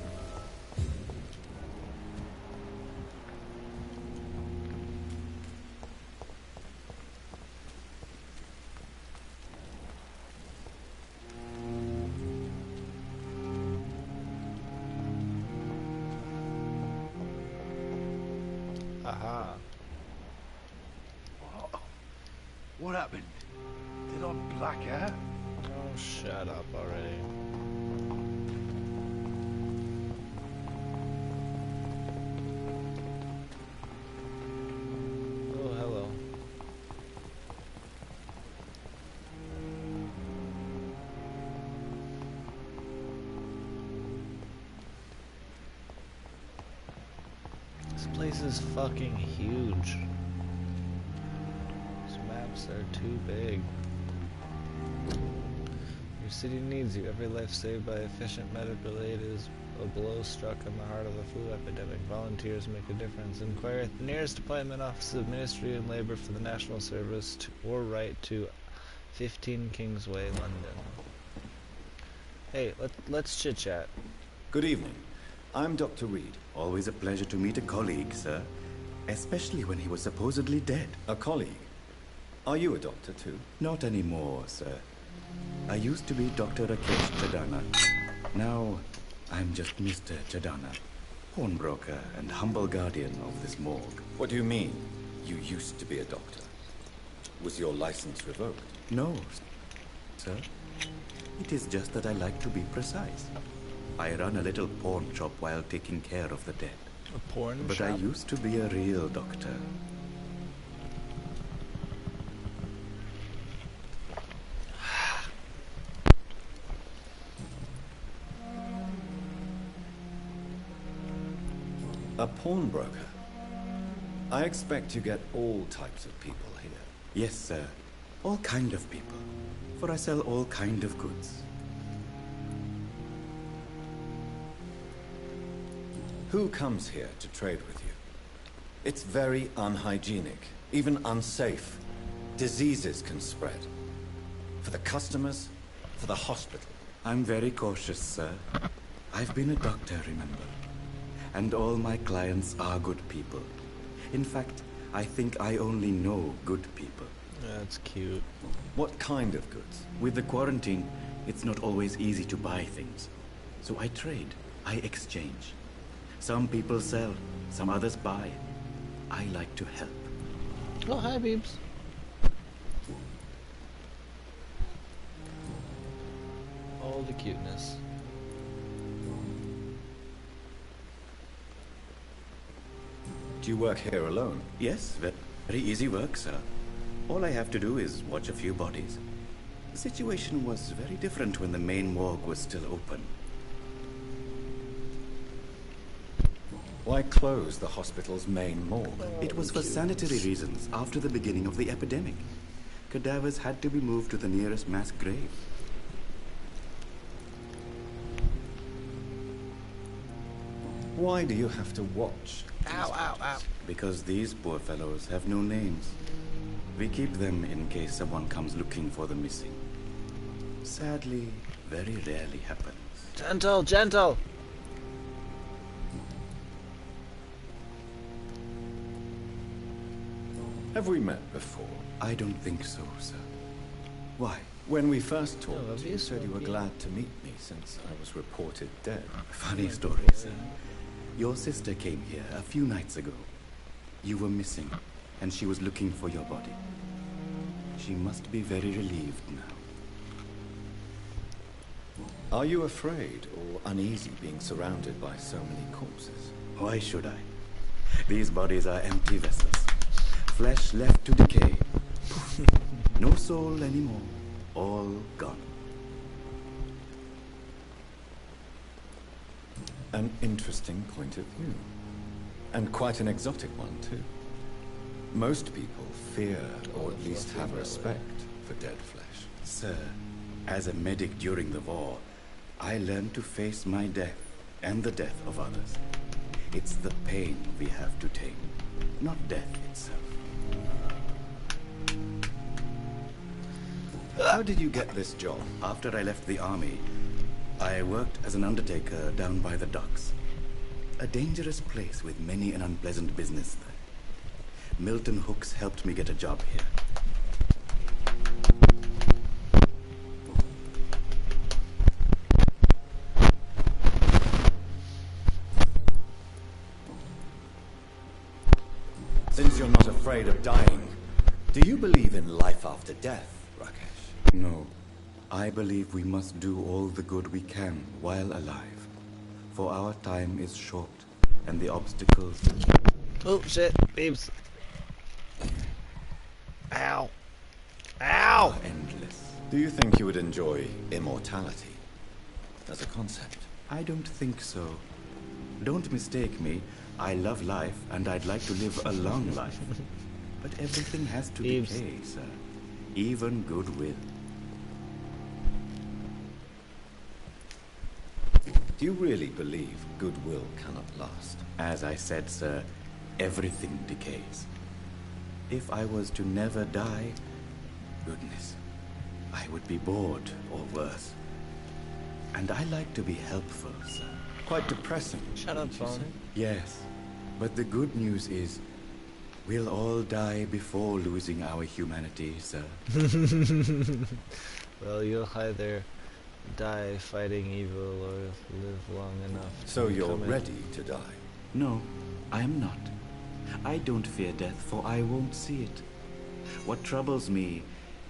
Aha. What happened? Did I black out? Oh, shut up already. Oh, hello. This place is fucking huge. These maps are too big. Your city needs you. Every life saved by efficient medical aid is a blow struck in the heart of the flu epidemic. Volunteers make a difference. Inquire at the nearest appointment office of Ministry of Labour for the National Service or write to 15 Kingsway, London. Hey, let's chit-chat. Good evening. I'm Dr. Reed. Always a pleasure to meet a colleague, sir. Especially when he was supposedly dead. A colleague? Are you a doctor too? Not anymore, sir. I used to be Dr. Rakesh Chadana. Now, I'm just Mr. Chadana, pawnbroker and humble guardian of this morgue. What do you mean, you used to be a doctor? Was your license revoked? No, sir. It is just that I like to be precise. I run a little pawn shop while taking care of the dead. A porn But shop? I used to be a real doctor. A pawnbroker? I expect you get all types of people here. Yes, sir. All kind of people. For I sell all kind of goods. Who comes here to trade with you? It's very unhygienic, even unsafe. Diseases can spread. For the customers, for the hospital. I'm very cautious, sir. I've been a doctor, remember? And all my clients are good people. In fact, I think I only know good people. That's cute. What kind of goods? With the quarantine, it's not always easy to buy things. So I trade. I exchange. Some people sell, some others buy. I like to help. Oh, hi, Beebs. All the cuteness. Do you work here alone? Yes, very easy work, sir. All I have to do is watch a few bodies. The situation was very different when the main morgue was still open. Why close the hospital's main morgue? It was for sanitary reasons after the beginning of the epidemic. Cadavers had to be moved to the nearest mass grave. Why do you have to watch? Ow, ow, ow. Because these poor fellows have no names. We keep them in case someone comes looking for the missing. Sadly, very rarely happens. Gentle, gentle! Have we met before? I don't think so, sir. Why? When we first talked, you said you were glad to meet me since I was reported dead. Funny story, sir. Your sister came here a few nights ago. You were missing, and she was looking for your body. She must be very relieved now. Are you afraid or uneasy being surrounded by so many corpses? Why should I? These bodies are empty vessels. Flesh left to decay. No soul anymore. All gone. An interesting point of view. And quite an exotic one, too. Most people fear, or at least have respect, for dead flesh. Sir, as a medic during the war, I learned to face my death and the death of others. It's the pain we have to tame, not death itself. How did you get this job? After I left the army, I worked as an undertaker down by the docks. A dangerous place with many an unpleasant business there. Milton Hooks helped me get a job here. Since you're not afraid of dying, do you believe in life after death, Rakesh? No. I believe we must do all the good we can while alive. For our time is short, and the obstacles... Oh, shit. Beeps. Ow. Ow! Endless. Do you think you would enjoy immortality as a concept? I don't think so. Don't mistake me. I love life, and I'd like to live a long life. But everything has to decay, sir. Even goodwill. Do you really believe goodwill cannot last? As I said, sir, everything decays. If I was to never die, goodness, I would be bored or worse. And I like to be helpful, sir. Quite depressing. Shut up, phone. Yes, but the good news is, we'll all die before losing our humanity, sir. Well, you'll either die fighting evil or live long enough. So you're ready to die? No, I am not. I don't fear death, for I won't see it. What troubles me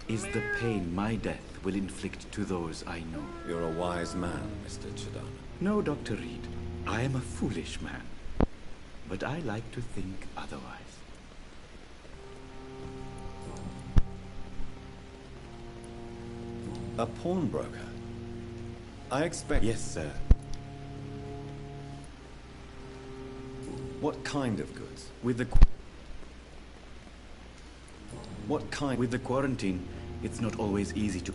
is the pain my death will inflict to those I know. You're a wise man, Mr. Chidana. No, Dr. Reed. I am a foolish man. But I like to think otherwise. A pawnbroker? I expect... Yes, sir. What kind of goods? With the quarantine, it's not always easy to...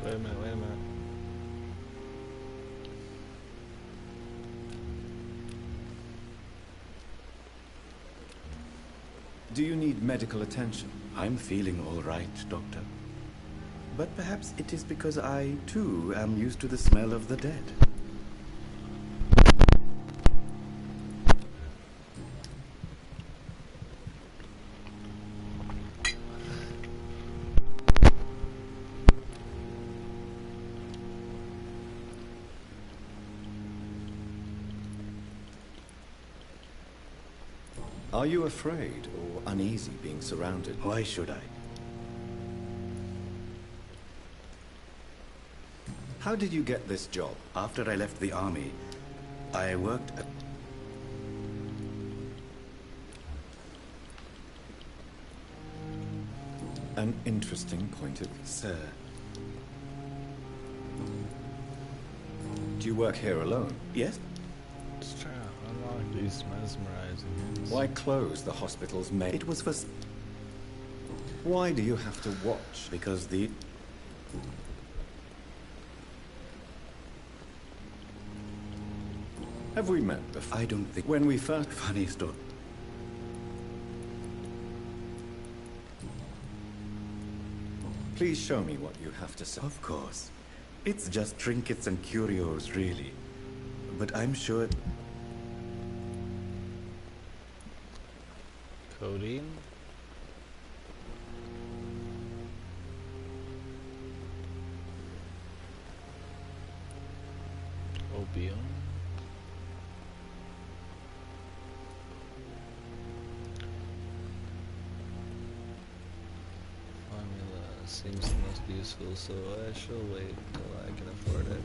Wait a minute, wait a minute. Do you need medical attention? I'm feeling all right, Doctor. But perhaps it is because I, too, am used to the smell of the dead. Are you afraid or uneasy being surrounded? Why should I? How did you get this job? After I left the army, I worked at... An interesting point of view. Sir. Do you work here alone? Yes. Let's try to unlock these mesmerizing. Why close the hospital's main... It was for... Why do you have to watch? Because the... Have we met before? I don't think... When we first... Funny story. Please show me what you have to say. Of course. It's just trinkets and curios, really. But I'm sure... Codeine? Opium? Formula seems the most useful, so I shall wait till I can afford it.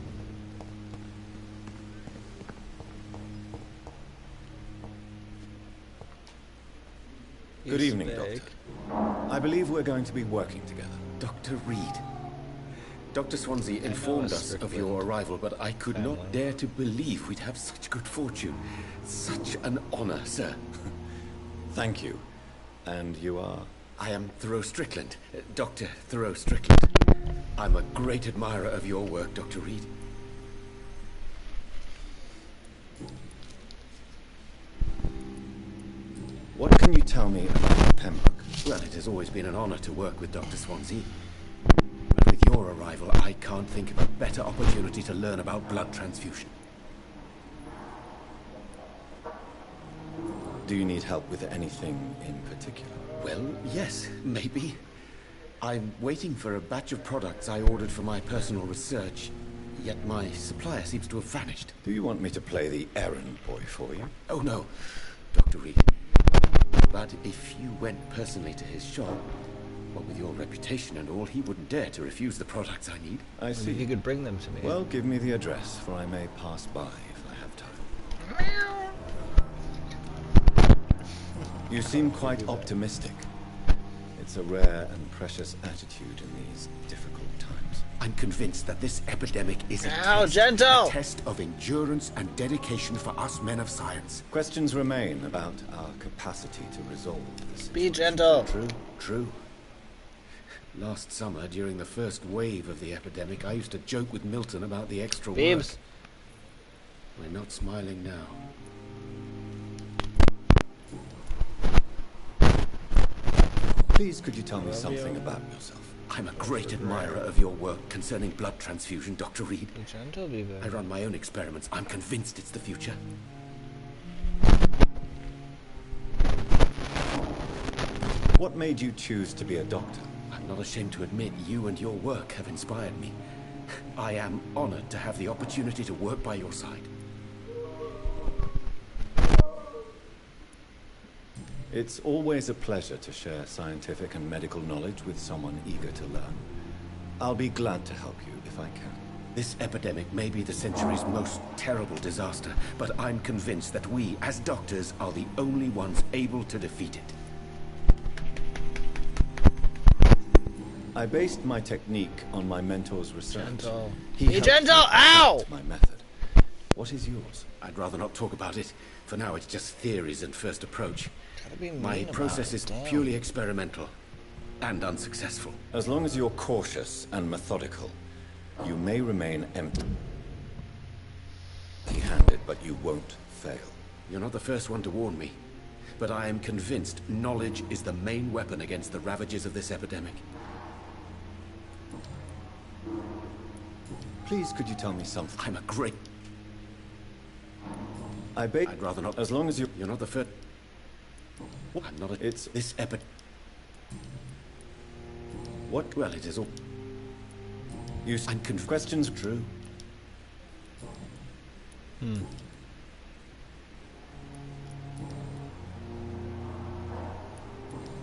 Good evening, Doctor. I believe we're going to be working together. Dr. Reed. Dr. Swansea informed us of your arrival, but I could not dare to believe we'd have such good fortune. Such an honor, sir. Thank you. And you are? I am Thoreau Strickland, Dr. Thoreau Strickland. I'm a great admirer of your work, Dr. Reed. What can you tell me about Pembroke? Well, it has always been an honor to work with Dr. Swansea. But with your arrival, I can't think of a better opportunity to learn about blood transfusion. Do you need help with anything in particular? Well, yes, maybe. I'm waiting for a batch of products I ordered for my personal research, yet my supplier seems to have vanished. Do you want me to play the errand boy for you? Oh, no, Dr. Reed. But if you went personally to his shop, what with your reputation and all, he wouldn't dare to refuse the products I need. I see. You could bring them to me. Well, give me the address, for I may pass by if I have time. You seem quite optimistic. It's a rare and precious attitude in these difficult times. I'm convinced that this epidemic is a test of endurance and dedication for us men of science. Questions remain about our capacity to resolve this. Be gentle. True. Last summer, during the first wave of the epidemic, I used to joke with Milton about the extra work. We're not smiling now. Please, could you tell me something about yourself? I'm a great admirer of your work concerning blood transfusion, Dr. Reed. I run my own experiments. I'm convinced it's the future. What made you choose to be a doctor? I'm not ashamed to admit you and your work have inspired me. I am honored to have the opportunity to work by your side. It's always a pleasure to share scientific and medical knowledge with someone eager to learn. I'll be glad to help you if I can. This epidemic may be the century's most terrible disaster, but I'm convinced that we, as doctors, are the only ones able to defeat it. I based my technique on my mentor's research. Gentle. Be gentle! Ow! My method. What is yours? I'd rather not talk about it. For now, it's just theories and first approach. My process is purely experimental and unsuccessful. As long as you're cautious and methodical, you may remain empty-handed, but you won't fail. You're not the first one to warn me. but I am convinced knowledge is the main weapon against the ravages of this epidemic. Please, could you tell me something? I'm a great... I'd rather not. As long as You're not the first... I'm not a... It's... This epidemic... What? Well, it is all... I'm questions true.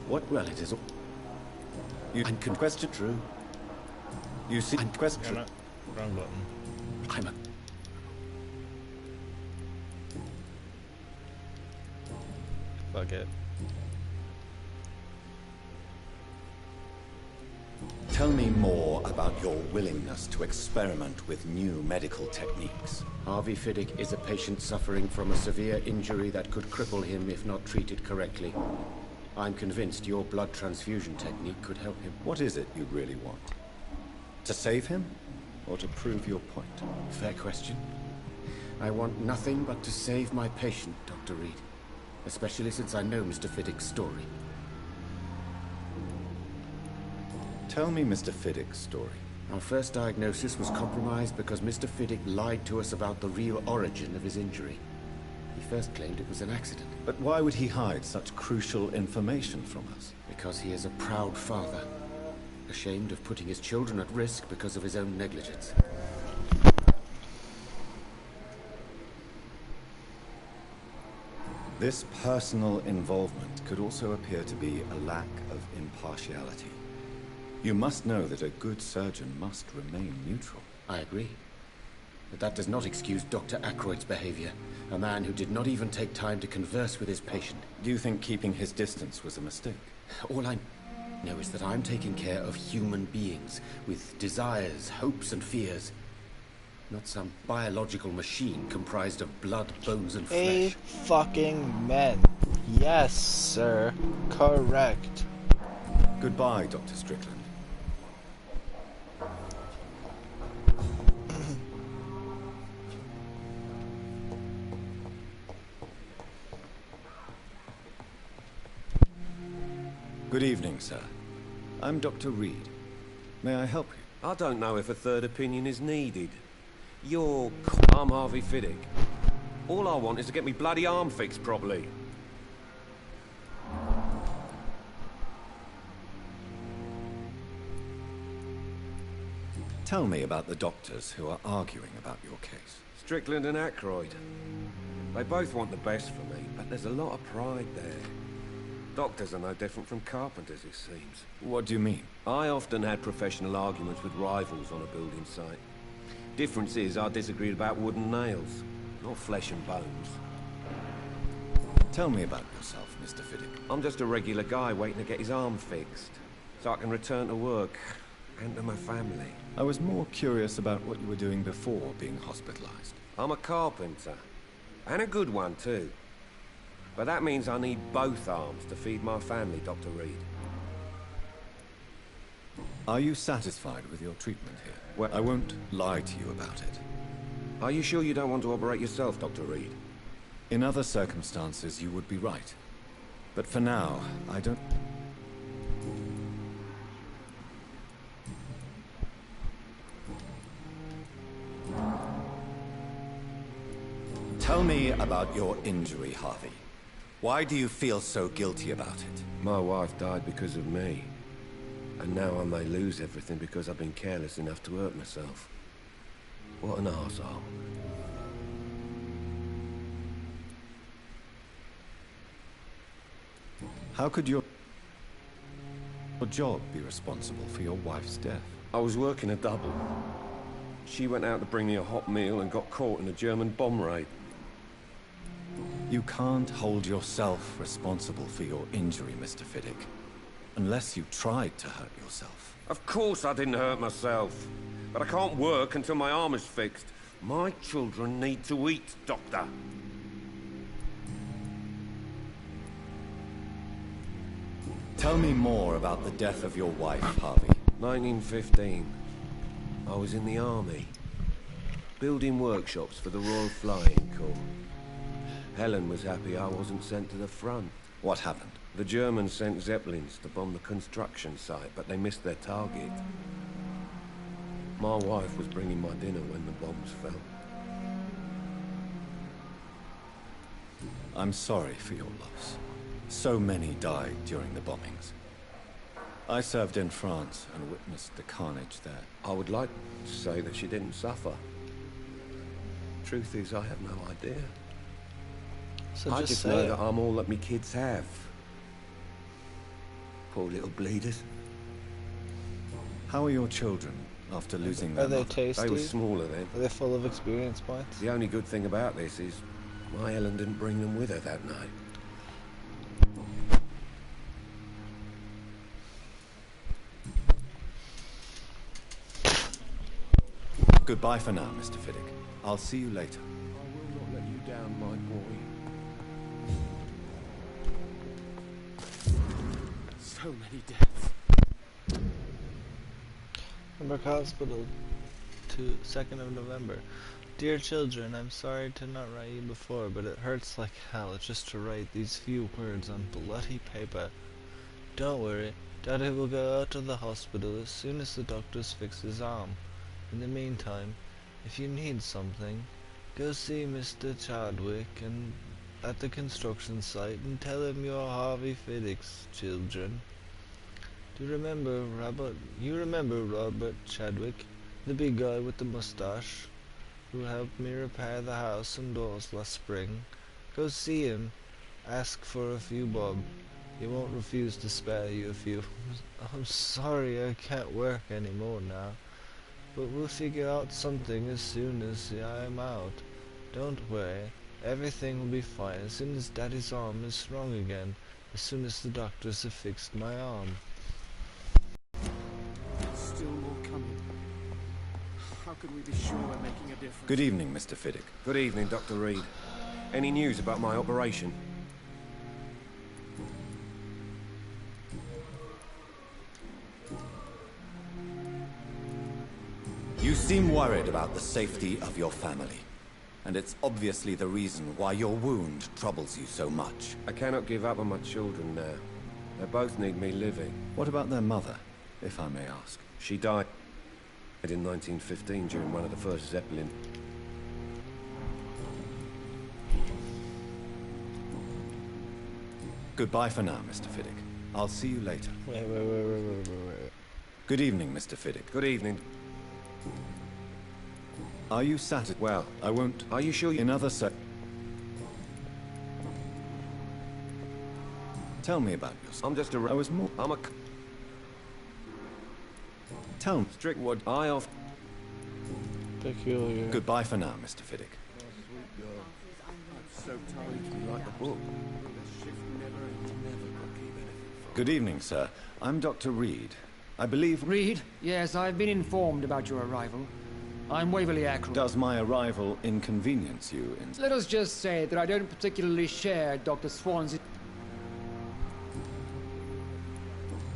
What? Well, it is all... I'm question true. You see... Wrong button. I'm a... Fuck it. Tell me more about your willingness to experiment with new medical techniques. Harvey Fiddick is a patient suffering from a severe injury that could cripple him if not treated correctly. I'm convinced your blood transfusion technique could help him. What is it you really want? To save him? Or to prove your point? Fair question. I want nothing but to save my patient, Dr. Reed. Especially since I know Mr. Fiddick's story. Tell me Mr. Fiddick's story. Our first diagnosis was compromised because Mr. Fiddick lied to us about the real origin of his injury. He first claimed it was an accident. But why would he hide such crucial information from us? Because he is a proud father, ashamed of putting his children at risk because of his own negligence. This personal involvement could also appear to be a lack of impartiality. You must know that a good surgeon must remain neutral. I agree. But that does not excuse Dr. Aykroyd's behavior, a man who did not even take time to converse with his patient. Do you think keeping his distance was a mistake? All I know is that I'm taking care of human beings with desires, hopes, and fears. Not some biological machine comprised of blood, bones, and flesh. Fucking men. Yes, sir. Correct. Goodbye, Dr. Strickland. Good evening, sir. I'm Dr. Reed. May I help you? I don't know if a third opinion is needed. I'm Harvey Fiddick. All I want is to get me bloody arm fixed properly. Tell me about the doctors who are arguing about your case. Strickland and Aykroyd. They both want the best for me, but there's a lot of pride there. Doctors are no different from carpenters, it seems. What do you mean? I often had professional arguments with rivals on a building site. Difference is, I disagreed about wooden nails, not flesh and bones. Tell me about yourself, Mr. Fiddick. I'm just a regular guy waiting to get his arm fixed, so I can return to work and to my family. I was more curious about what you were doing before being hospitalized. I'm a carpenter, and a good one too. But that means I need both arms to feed my family, Dr. Reed. Are you satisfied with your treatment here? Well, I won't lie to you about it. Are you sure you don't want to operate yourself, Dr. Reed? In other circumstances, you would be right. But for now, I don't... Tell me about your injury, Harvey. Why do you feel so guilty about it? My wife died because of me. And now I may lose everything because I've been careless enough to hurt myself. What an arsehole. How could your job be responsible for your wife's death? I was working a double. She went out to bring me a hot meal and got caught in a German bomb raid. You can't hold yourself responsible for your injury, Mr. Fiddick. Unless you tried to hurt yourself. Of course I didn't hurt myself. But I can't work until my arm is fixed. My children need to eat, Doctor. Tell me more about the death of your wife, Harvey. 1915. I was in the army. Building workshops for the Royal Flying Corps. Helen was happy I wasn't sent to the front. What happened? The Germans sent Zeppelins to bomb the construction site, but they missed their target. My wife was bringing my dinner when the bombs fell. I'm sorry for your loss. So many died during the bombings. I served in France and witnessed the carnage there. I would like to say that she didn't suffer. Truth is, I have no idea. So I just just say know it. that I'm all that me kids have. Poor little bleeders. How are your children after losing their Are they mother? tasty? They were smaller then. Are they full of experience points? The only good thing about this is my Helen didn't bring them with her that night. Goodbye for now, Mr. Fiddick. I'll see you later. I will not let you down, my boy. So many deaths. Pembroke Hospital, 2nd of November. Dear children, I'm sorry to not write you before, but it hurts like hell just to write these few words on bloody paper. Don't worry, Daddy will go out to the hospital as soon as the doctors fix his arm. In the meantime, if you need something, go see Mr. Chadwick and at the construction site and tell him you're Harvey Fiddick's children. You remember Robert Chadwick, the big guy with the mustache, who helped me repair the house and doors last spring? Go see him. Ask for a few bob. He won't refuse to spare you a few. I'm sorry I can't work anymore now, but we'll figure out something as soon as I'm out. Don't worry. Everything will be fine as soon as Daddy's arm is strong again, as soon as the doctors have fixed my arm. Still more coming. How can we be sure we're making a difference? Good evening, Mr. Fiddick. Good evening, Dr. Reed. Any news about my operation? You seem worried about the safety of your family. And it's obviously the reason why your wound troubles you so much. I cannot give up on my children now. They both need me living. What about their mother, if I may ask? She died in 1915 during one of the first Zeppelin. Goodbye for now, Mr. Fiddick. I'll see you later. Wait. Good evening, Mr. Fiddick. Good evening. Are you satisfied? Well, I won't... Are you sure you... Another sec... Tell me about yourself. I'm just a... I was more... I'm a... Tell me. Strict what I off... Peculiar. Goodbye for now, Mr. Fiddick. So tired to like the book. Good evening, sir. I'm Dr. Reed. I believe... Reed? Yes, I've been informed about your arrival. I'm Waverly Ackroyd. Does my arrival inconvenience you in... Let us just say that I don't particularly share Dr. Swansea...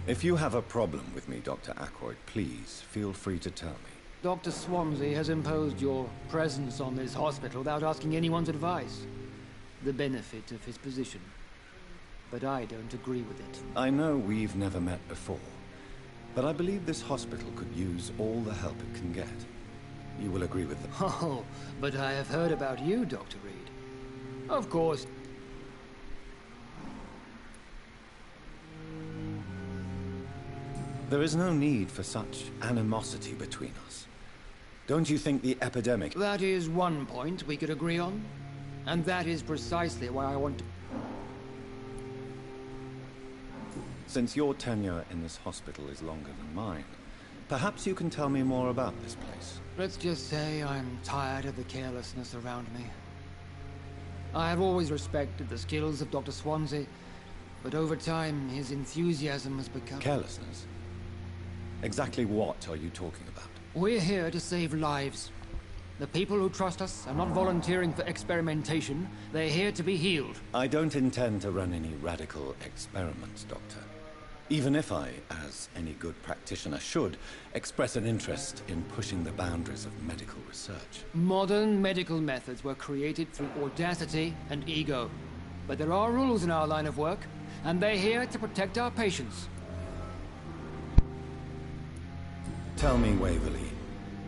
If you have a problem with me, Dr. Ackroyd, please feel free to tell me. Dr. Swansea has imposed your presence on this hospital without asking anyone's advice. The benefit of his position. But I don't agree with it. I know we've never met before, but I believe this hospital could use all the help it can get. You will agree with them. Oh, but I have heard about you, Dr. Reed. Of course. There is no need for such animosity between us. Don't you think the epidemic... That is one point we could agree on. And that is precisely why I want to... Since your tenure in this hospital is longer than mine, perhaps you can tell me more about this place. Let's just say I'm tired of the carelessness around me. I have always respected the skills of Dr. Swansea, but over time his enthusiasm has become... Carelessness? Exactly what are you talking about? We're here to save lives. The people who trust us are not volunteering for experimentation. They're here to be healed. I don't intend to run any radical experiments, Doctor. Even if I, as any good practitioner should, express an interest in pushing the boundaries of medical research. Modern medical methods were created through audacity and ego. But there are rules in our line of work, and they're here to protect our patients. Tell me, Waverly,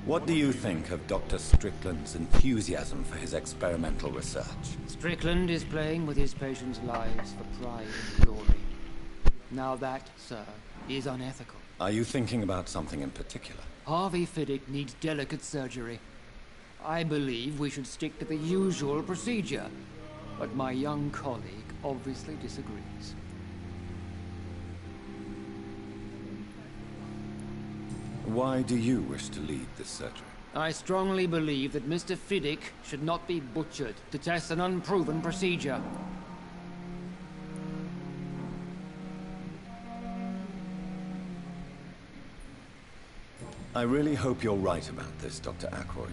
what do you think of Dr. Strickland's enthusiasm for his experimental research? Strickland is playing with his patients' lives for pride and glory. Now that, sir, is unethical. Are you thinking about something in particular? Harvey Fiddick needs delicate surgery. I believe we should stick to the usual procedure, but my young colleague obviously disagrees. Why do you wish to lead this surgery? I strongly believe that Mr. Fiddick should not be butchered to test an unproven procedure. I really hope you're right about this, Dr. Ackroyd.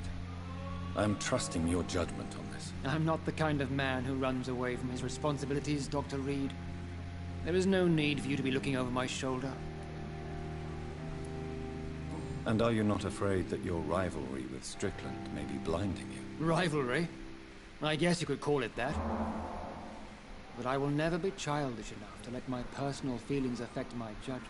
I'm trusting your judgment on this. I'm not the kind of man who runs away from his responsibilities, Dr. Reed. There is no need for you to be looking over my shoulder. And are you not afraid that your rivalry with Strickland may be blinding you? Rivalry? I guess you could call it that. But I will never be childish enough to let my personal feelings affect my judgment.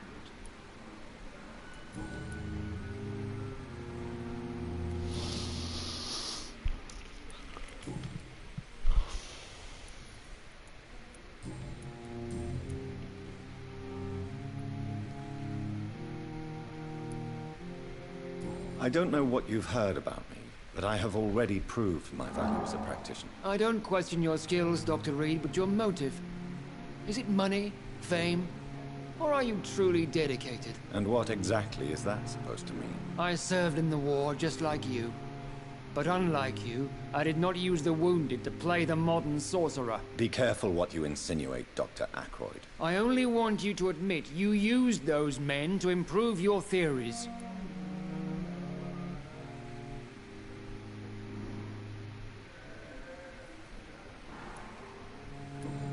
I don't know what you've heard about me, but I have already proved my value as a practitioner. I don't question your skills, Dr. Reed, but your motive. Is it money, fame, or are you truly dedicated? And what exactly is that supposed to mean? I served in the war just like you. But unlike you, I did not use the wounded to play the modern sorcerer. Be careful what you insinuate, Dr. Ackroyd. I only want you to admit you used those men to improve your theories.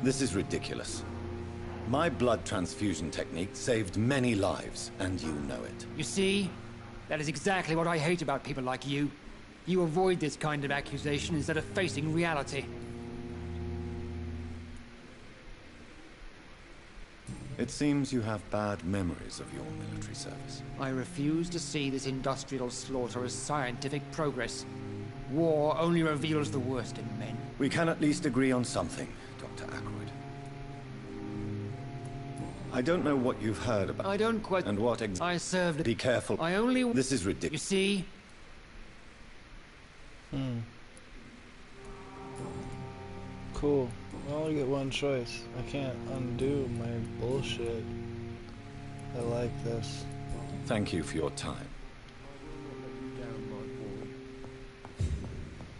This is ridiculous. My blood transfusion technique saved many lives, and you know it. You see? That is exactly what I hate about people like you. You avoid this kind of accusation instead of facing reality. It seems you have bad memories of your military service. I refuse to see this industrial slaughter as scientific progress. War only reveals the worst in men. We can at least agree on something, Dr. Ackroyd. I don't know what you've heard about. I don't quite... And what I served... Be careful. I only... This is ridiculous. You see? Cool. I only get one choice. I can't undo my bullshit. I like this. Thank you for your time.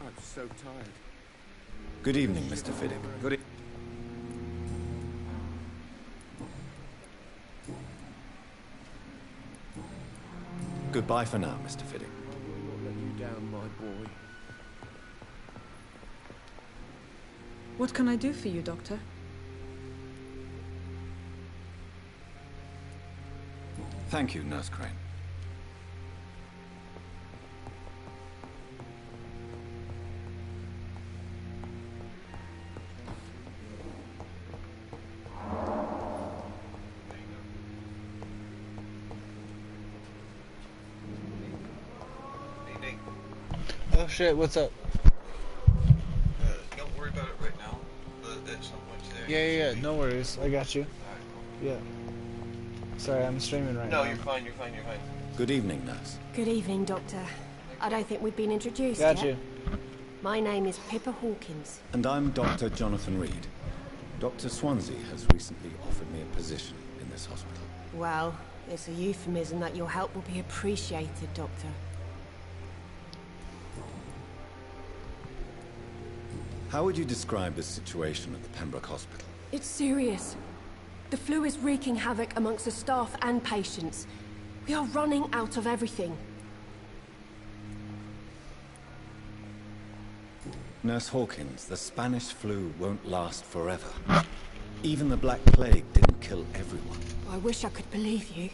I'm so tired. Good evening, Mr. Fiddick. Good evening. Goodbye for now, Mr. Fiddick. I will not let you down, my boy. What can I do for you, Doctor? Thank you, Nurse Crane. Oh shit, what's up? Don't worry about it right now, but at some point today... Yeah, no worries. I got you. Yeah. Sorry, I'm streaming right now. No, you're fine, you're fine. Good evening, Nurse. Good evening, Doctor. I don't think we've been introduced Got yet. you. My name is Pippa Hawkins. And I'm Dr. Jonathan Reed. Dr. Swansea has recently offered me a position in this hospital. Well, it's a euphemism that your help will be appreciated, Doctor. How would you describe the situation at the Pembroke Hospital? It's serious. The flu is wreaking havoc amongst the staff and patients. We are running out of everything. Nurse Hawkins, the Spanish flu won't last forever. Even the Black Plague didn't kill everyone. I wish I could believe you.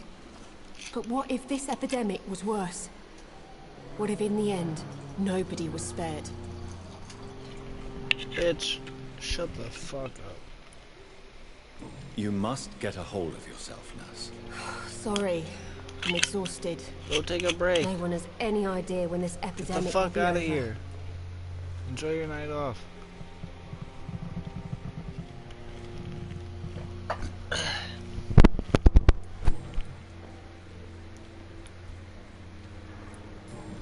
But what if this epidemic was worse? What if in the end, nobody was spared? Bitch, shut the fuck up. You must get a hold of yourself, nurse. Sorry, I'm exhausted. Go take a break. No one has any idea when this epidemic Get the fuck out of over. here. Enjoy your night off.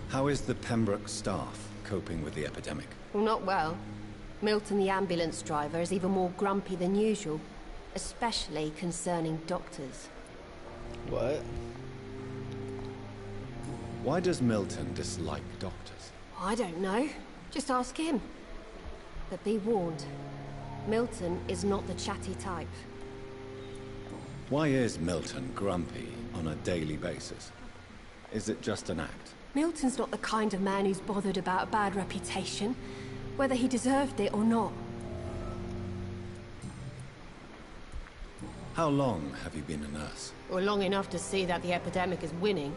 How is the Pembroke staff coping with the epidemic? Well, not well. Milton, the ambulance driver, is even more grumpy than usual, especially concerning doctors. What? Why does Milton dislike doctors? I don't know. Just ask him. But be warned, Milton is not the chatty type. Why is Milton grumpy on a daily basis? Is it just an act? Milton's not the kind of man who's bothered about a bad reputation, whether he deserved it or not. How long have you been a nurse? Well, long enough to see that the epidemic is winning.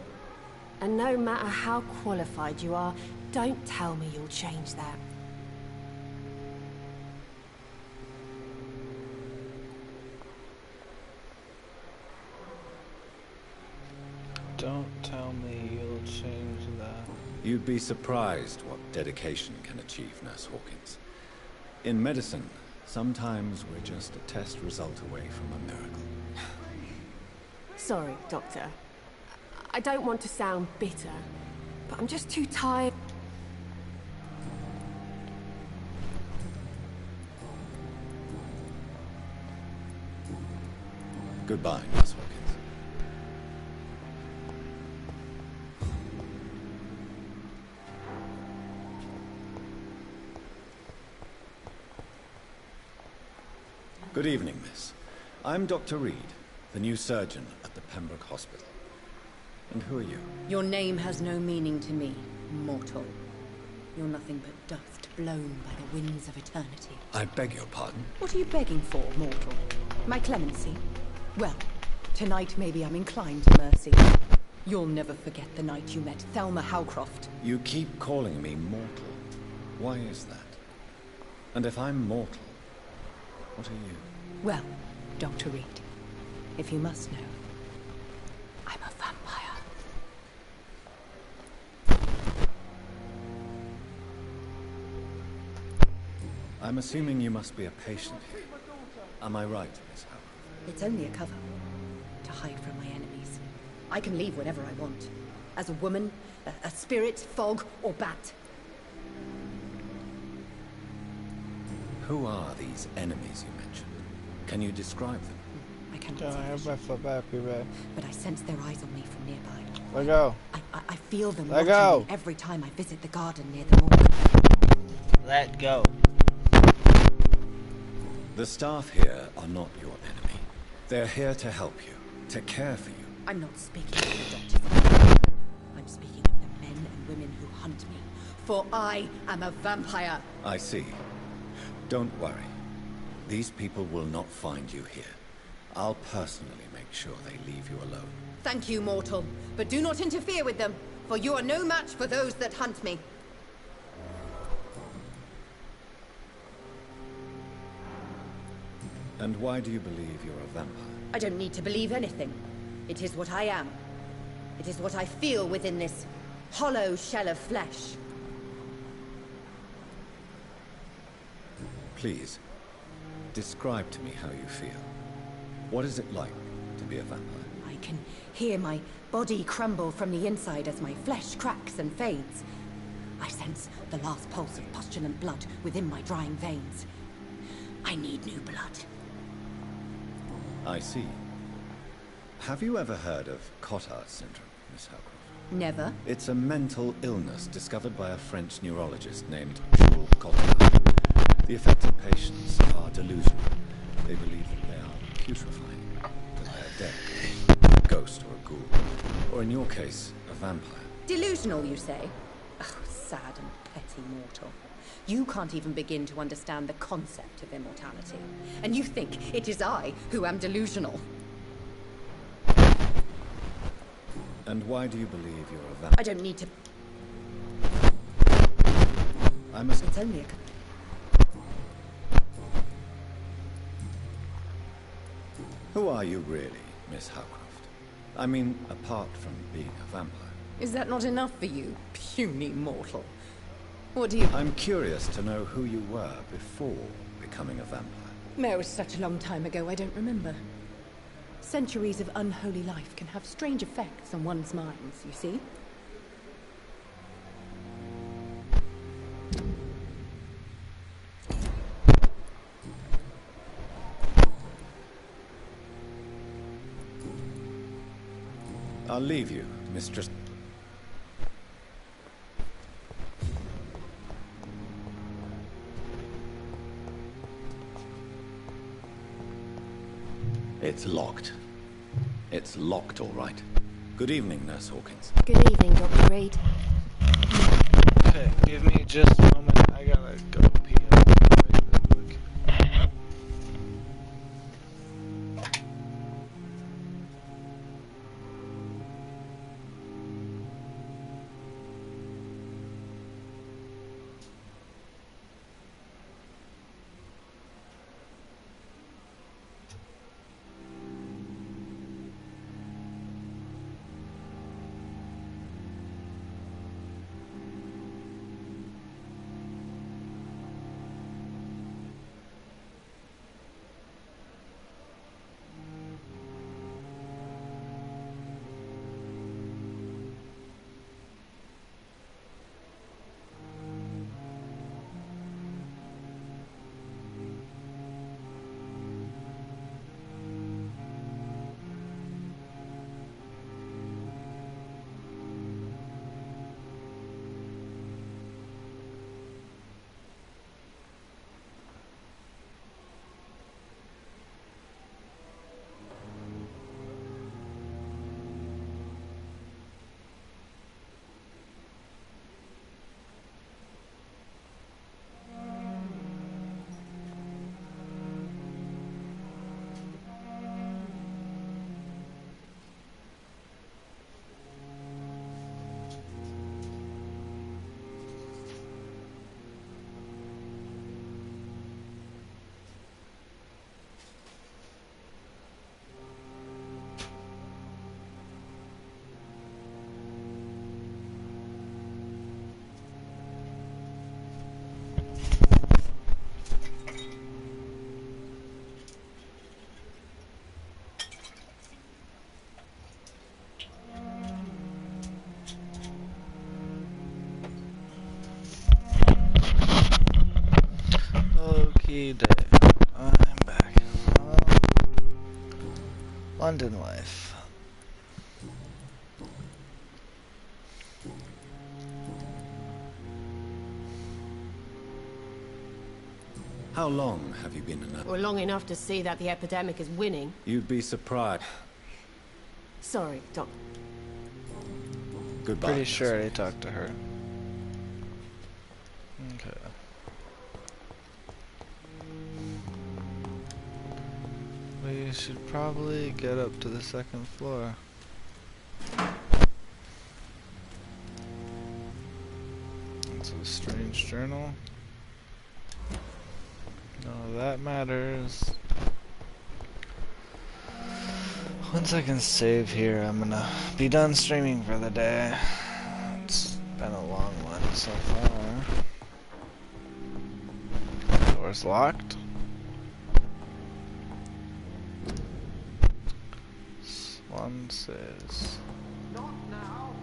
And no matter how qualified you are, don't tell me you'll change that. Don't tell me you'll change that. You'd be surprised what dedication can achieve, Nurse Hawkins. In medicine, sometimes we're just a test result away from a miracle. Sorry, Doctor. I don't want to sound bitter, but I'm just too tired. Goodbye, Nurse Hawkins. Good evening, miss. I'm Dr. Reed, the new surgeon at the Pembroke Hospital. And who are you? Your name has no meaning to me, mortal. You're nothing but dust blown by the winds of eternity. I beg your pardon? What are you begging for, mortal? My clemency? Well, tonight maybe I'm inclined to mercy. You'll never forget the night you met Thelma Howcroft. You keep calling me mortal. Why is that? And if I'm mortal, what are you? Well, Dr. Reed, if you must know, I'm a vampire. I'm assuming you must be a patient here. Am I right, Miss Howard? It's only a cover to hide from my enemies. I can leave whenever I want. As a woman, a spirit, fog, or bat. Who are these enemies you mentioned? Can you describe them? I cannot Don't say have my foot back, be back. but I sense their eyes on me from nearby. Let go. I feel them Let watching go. me every time I visit the garden near the moor. Let go. The staff here are not your enemy. They're here to help you, to care for you. I'm not speaking of the doctors. I'm speaking of the men and women who hunt me. For I am a vampire. I see. Don't worry. These people will not find you here. I'll personally make sure they leave you alone. Thank you, mortal. But do not interfere with them, for you are no match for those that hunt me. And why do you believe you're a vampire? I don't need to believe anything. It is what I am. It is what I feel within this hollow shell of flesh. Please, describe to me how you feel. What is it like to be a vampire? I can hear my body crumble from the inside as my flesh cracks and fades. I sense the last pulse of pustulant blood within my drying veins. I need new blood. I see. Have you ever heard of Cotard syndrome, Miss Howcroft? Never. It's a mental illness discovered by a French neurologist named Jules Cotard. The affected patients are delusional. They believe that they are putrefying, that they are dead. A ghost or a ghoul. Or in your case, a vampire. Delusional, you say? Oh, sad and petty mortal. You can't even begin to understand the concept of immortality. And you think it is I who am delusional. And why do you believe you're a vampire? I don't need to... I must... It's only a... Who are you really, Miss Howcroft? I mean, apart from being a vampire. Is that not enough for you, puny mortal? What do you... I'm curious to know who you were before becoming a vampire. It was such a long time ago, I don't remember. Centuries of unholy life can have strange effects on one's minds, you see? I'll leave you, Mistress. It's locked. It's locked, all right. Good evening, Nurse Hawkins. Good evening, Dr. Reed. Okay, give me just a moment. I gotta go pee. Okay, I'm back. London life. How long have you been in that? Well, long enough to see that the epidemic is winning. You'd be surprised. Sorry, Doc. Goodbye. Pretty sure I talked to her. Okay. We should probably get up to the second floor. It's a strange journal. None of that matters. Once I can save here, I'm gonna be done streaming for the day. It's been a long one so far. Door's locked. Swan says. Not now.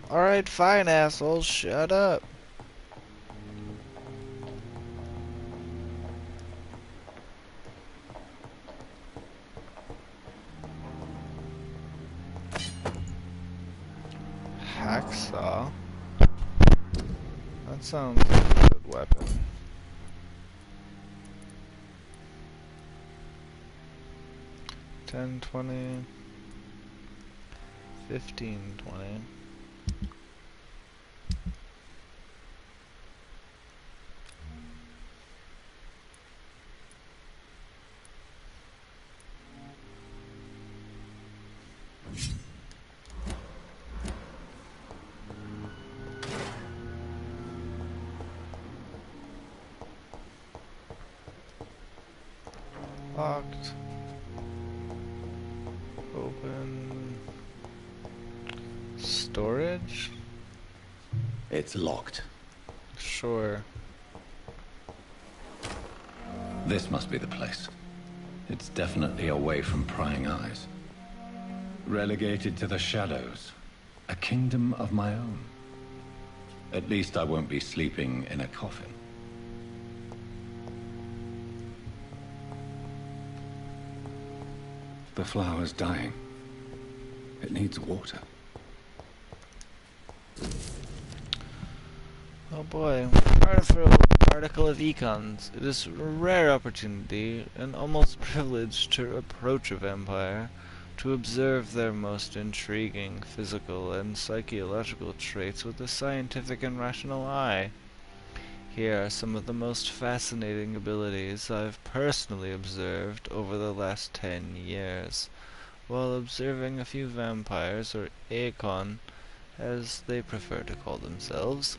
Alright, fine, asshole. Shut up. Hacksaw. That sounds like a good weapon. $10, $20, $15, $20. Locked. Open. Storage? It's locked. Sure. This must be the place. It's definitely away from prying eyes. Relegated to the shadows. A kingdom of my own. At least I won't be sleeping in a coffin. The flower's dying. It needs water. Oh boy. Article of Econs. It is a rare opportunity, an almost privilege to approach a vampire, to observe their most intriguing physical and psychological traits with a scientific and rational eye. Here are some of the most fascinating abilities I've personally observed over the last 10 years, while observing a few vampires, or Aegon, as they prefer to call themselves.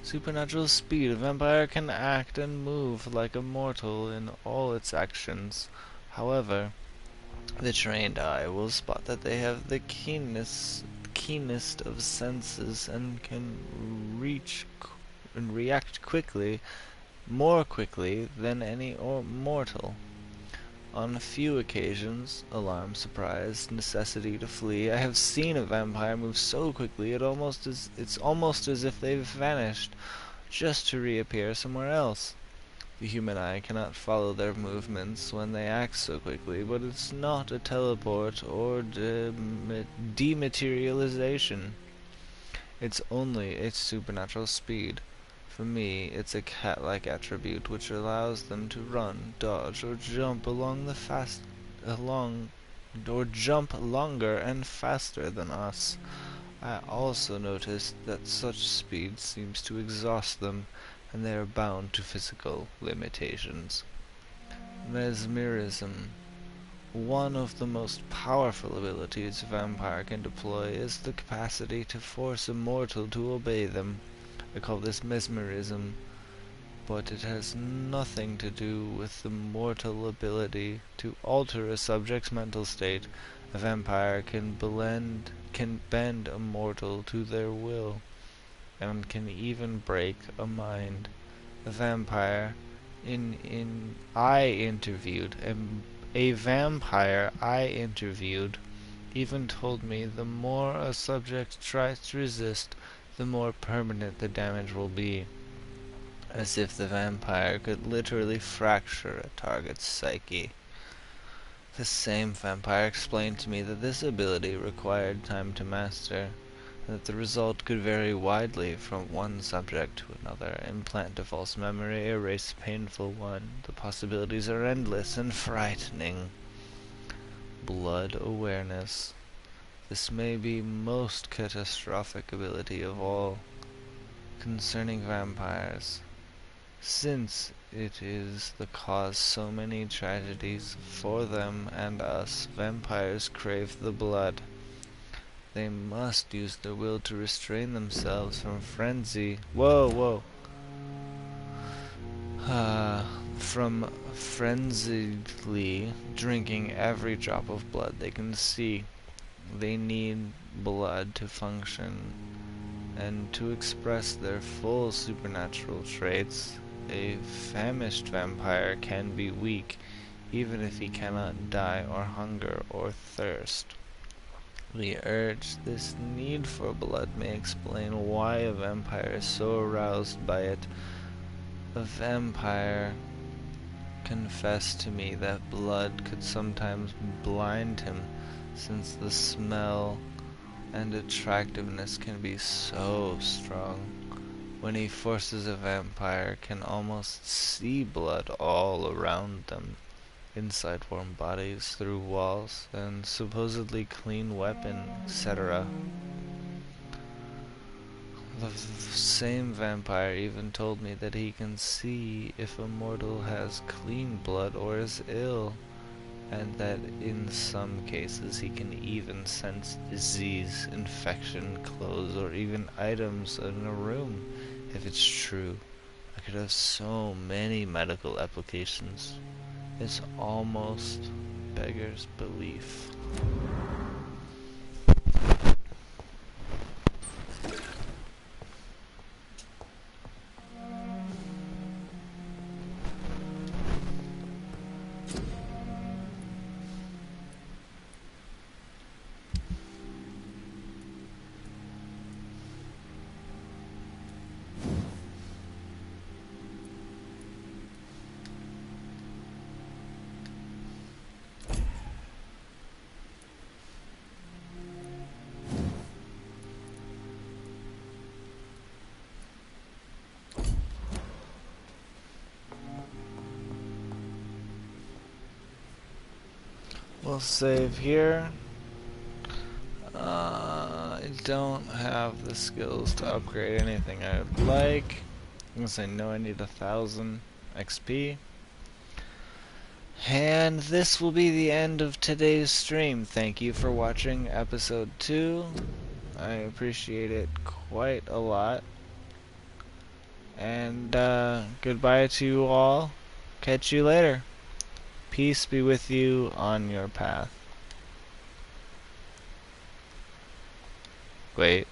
Supernatural speed. A vampire can act and move like a mortal in all its actions. However, the trained eye will spot that they have the keenest of senses and can react quickly, more quickly than any mortal. On a few occasions, alarm, surprise, necessity to flee, I have seen a vampire move so quickly it's almost as if they've vanished, just to reappear somewhere else. The human eye cannot follow their movements when they act so quickly, but it's not a teleport or dematerialization. It's only its supernatural speed. For me, it's a cat-like attribute which allows them to run, dodge, or jump jump longer and faster than us. I also noticed that such speed seems to exhaust them, and they are bound to physical limitations. Mesmerism. One of the most powerful abilities a vampire can deploy is the capacity to force a mortal to obey them. I call this mesmerism, but it has nothing to do with the mortal ability to alter a subject's mental state. A vampire can bend a mortal to their will, and can even break a mind. A vampire I interviewed even told me the more a subject tries to resist, the more permanent the damage will be, as if the vampire could literally fracture a target's psyche. The same vampire explained to me that this ability required time to master, and that the result could vary widely from one subject to another. Implant a false memory, erase a painful one. The possibilities are endless and frightening. Blood awareness. This may be most catastrophic ability of all concerning vampires, since it is the cause so many tragedies for them and us. Vampires crave the blood. They must use their will to restrain themselves from frenzy. From frenziedly drinking every drop of blood they can see. They need blood to function and to express their full supernatural traits. A famished vampire can be weak, even if he cannot die of hunger or thirst. This need for blood may explain why a vampire is so aroused by it. A vampire confessed to me that blood could sometimes blind him, since the smell and attractiveness can be so strong. When he forces a vampire can almost see blood all around them, inside warm bodies, through walls, and supposedly clean weapon, etc. The same vampire even told me that he can see if a mortal has clean blood or is ill, and that in some cases he can even sense disease, infection, clothes, or even items in a room. If it's true, I could have so many medical applications. is almost beggars belief. We'll save here. I don't have the skills to upgrade anything I would like. I'm gonna say no, I need 1,000 XP. And this will be the end of today's stream. Thank you for watching episode 2. I appreciate it quite a lot. And goodbye to you all. Catch you later. Peace be with you on your path. Wait.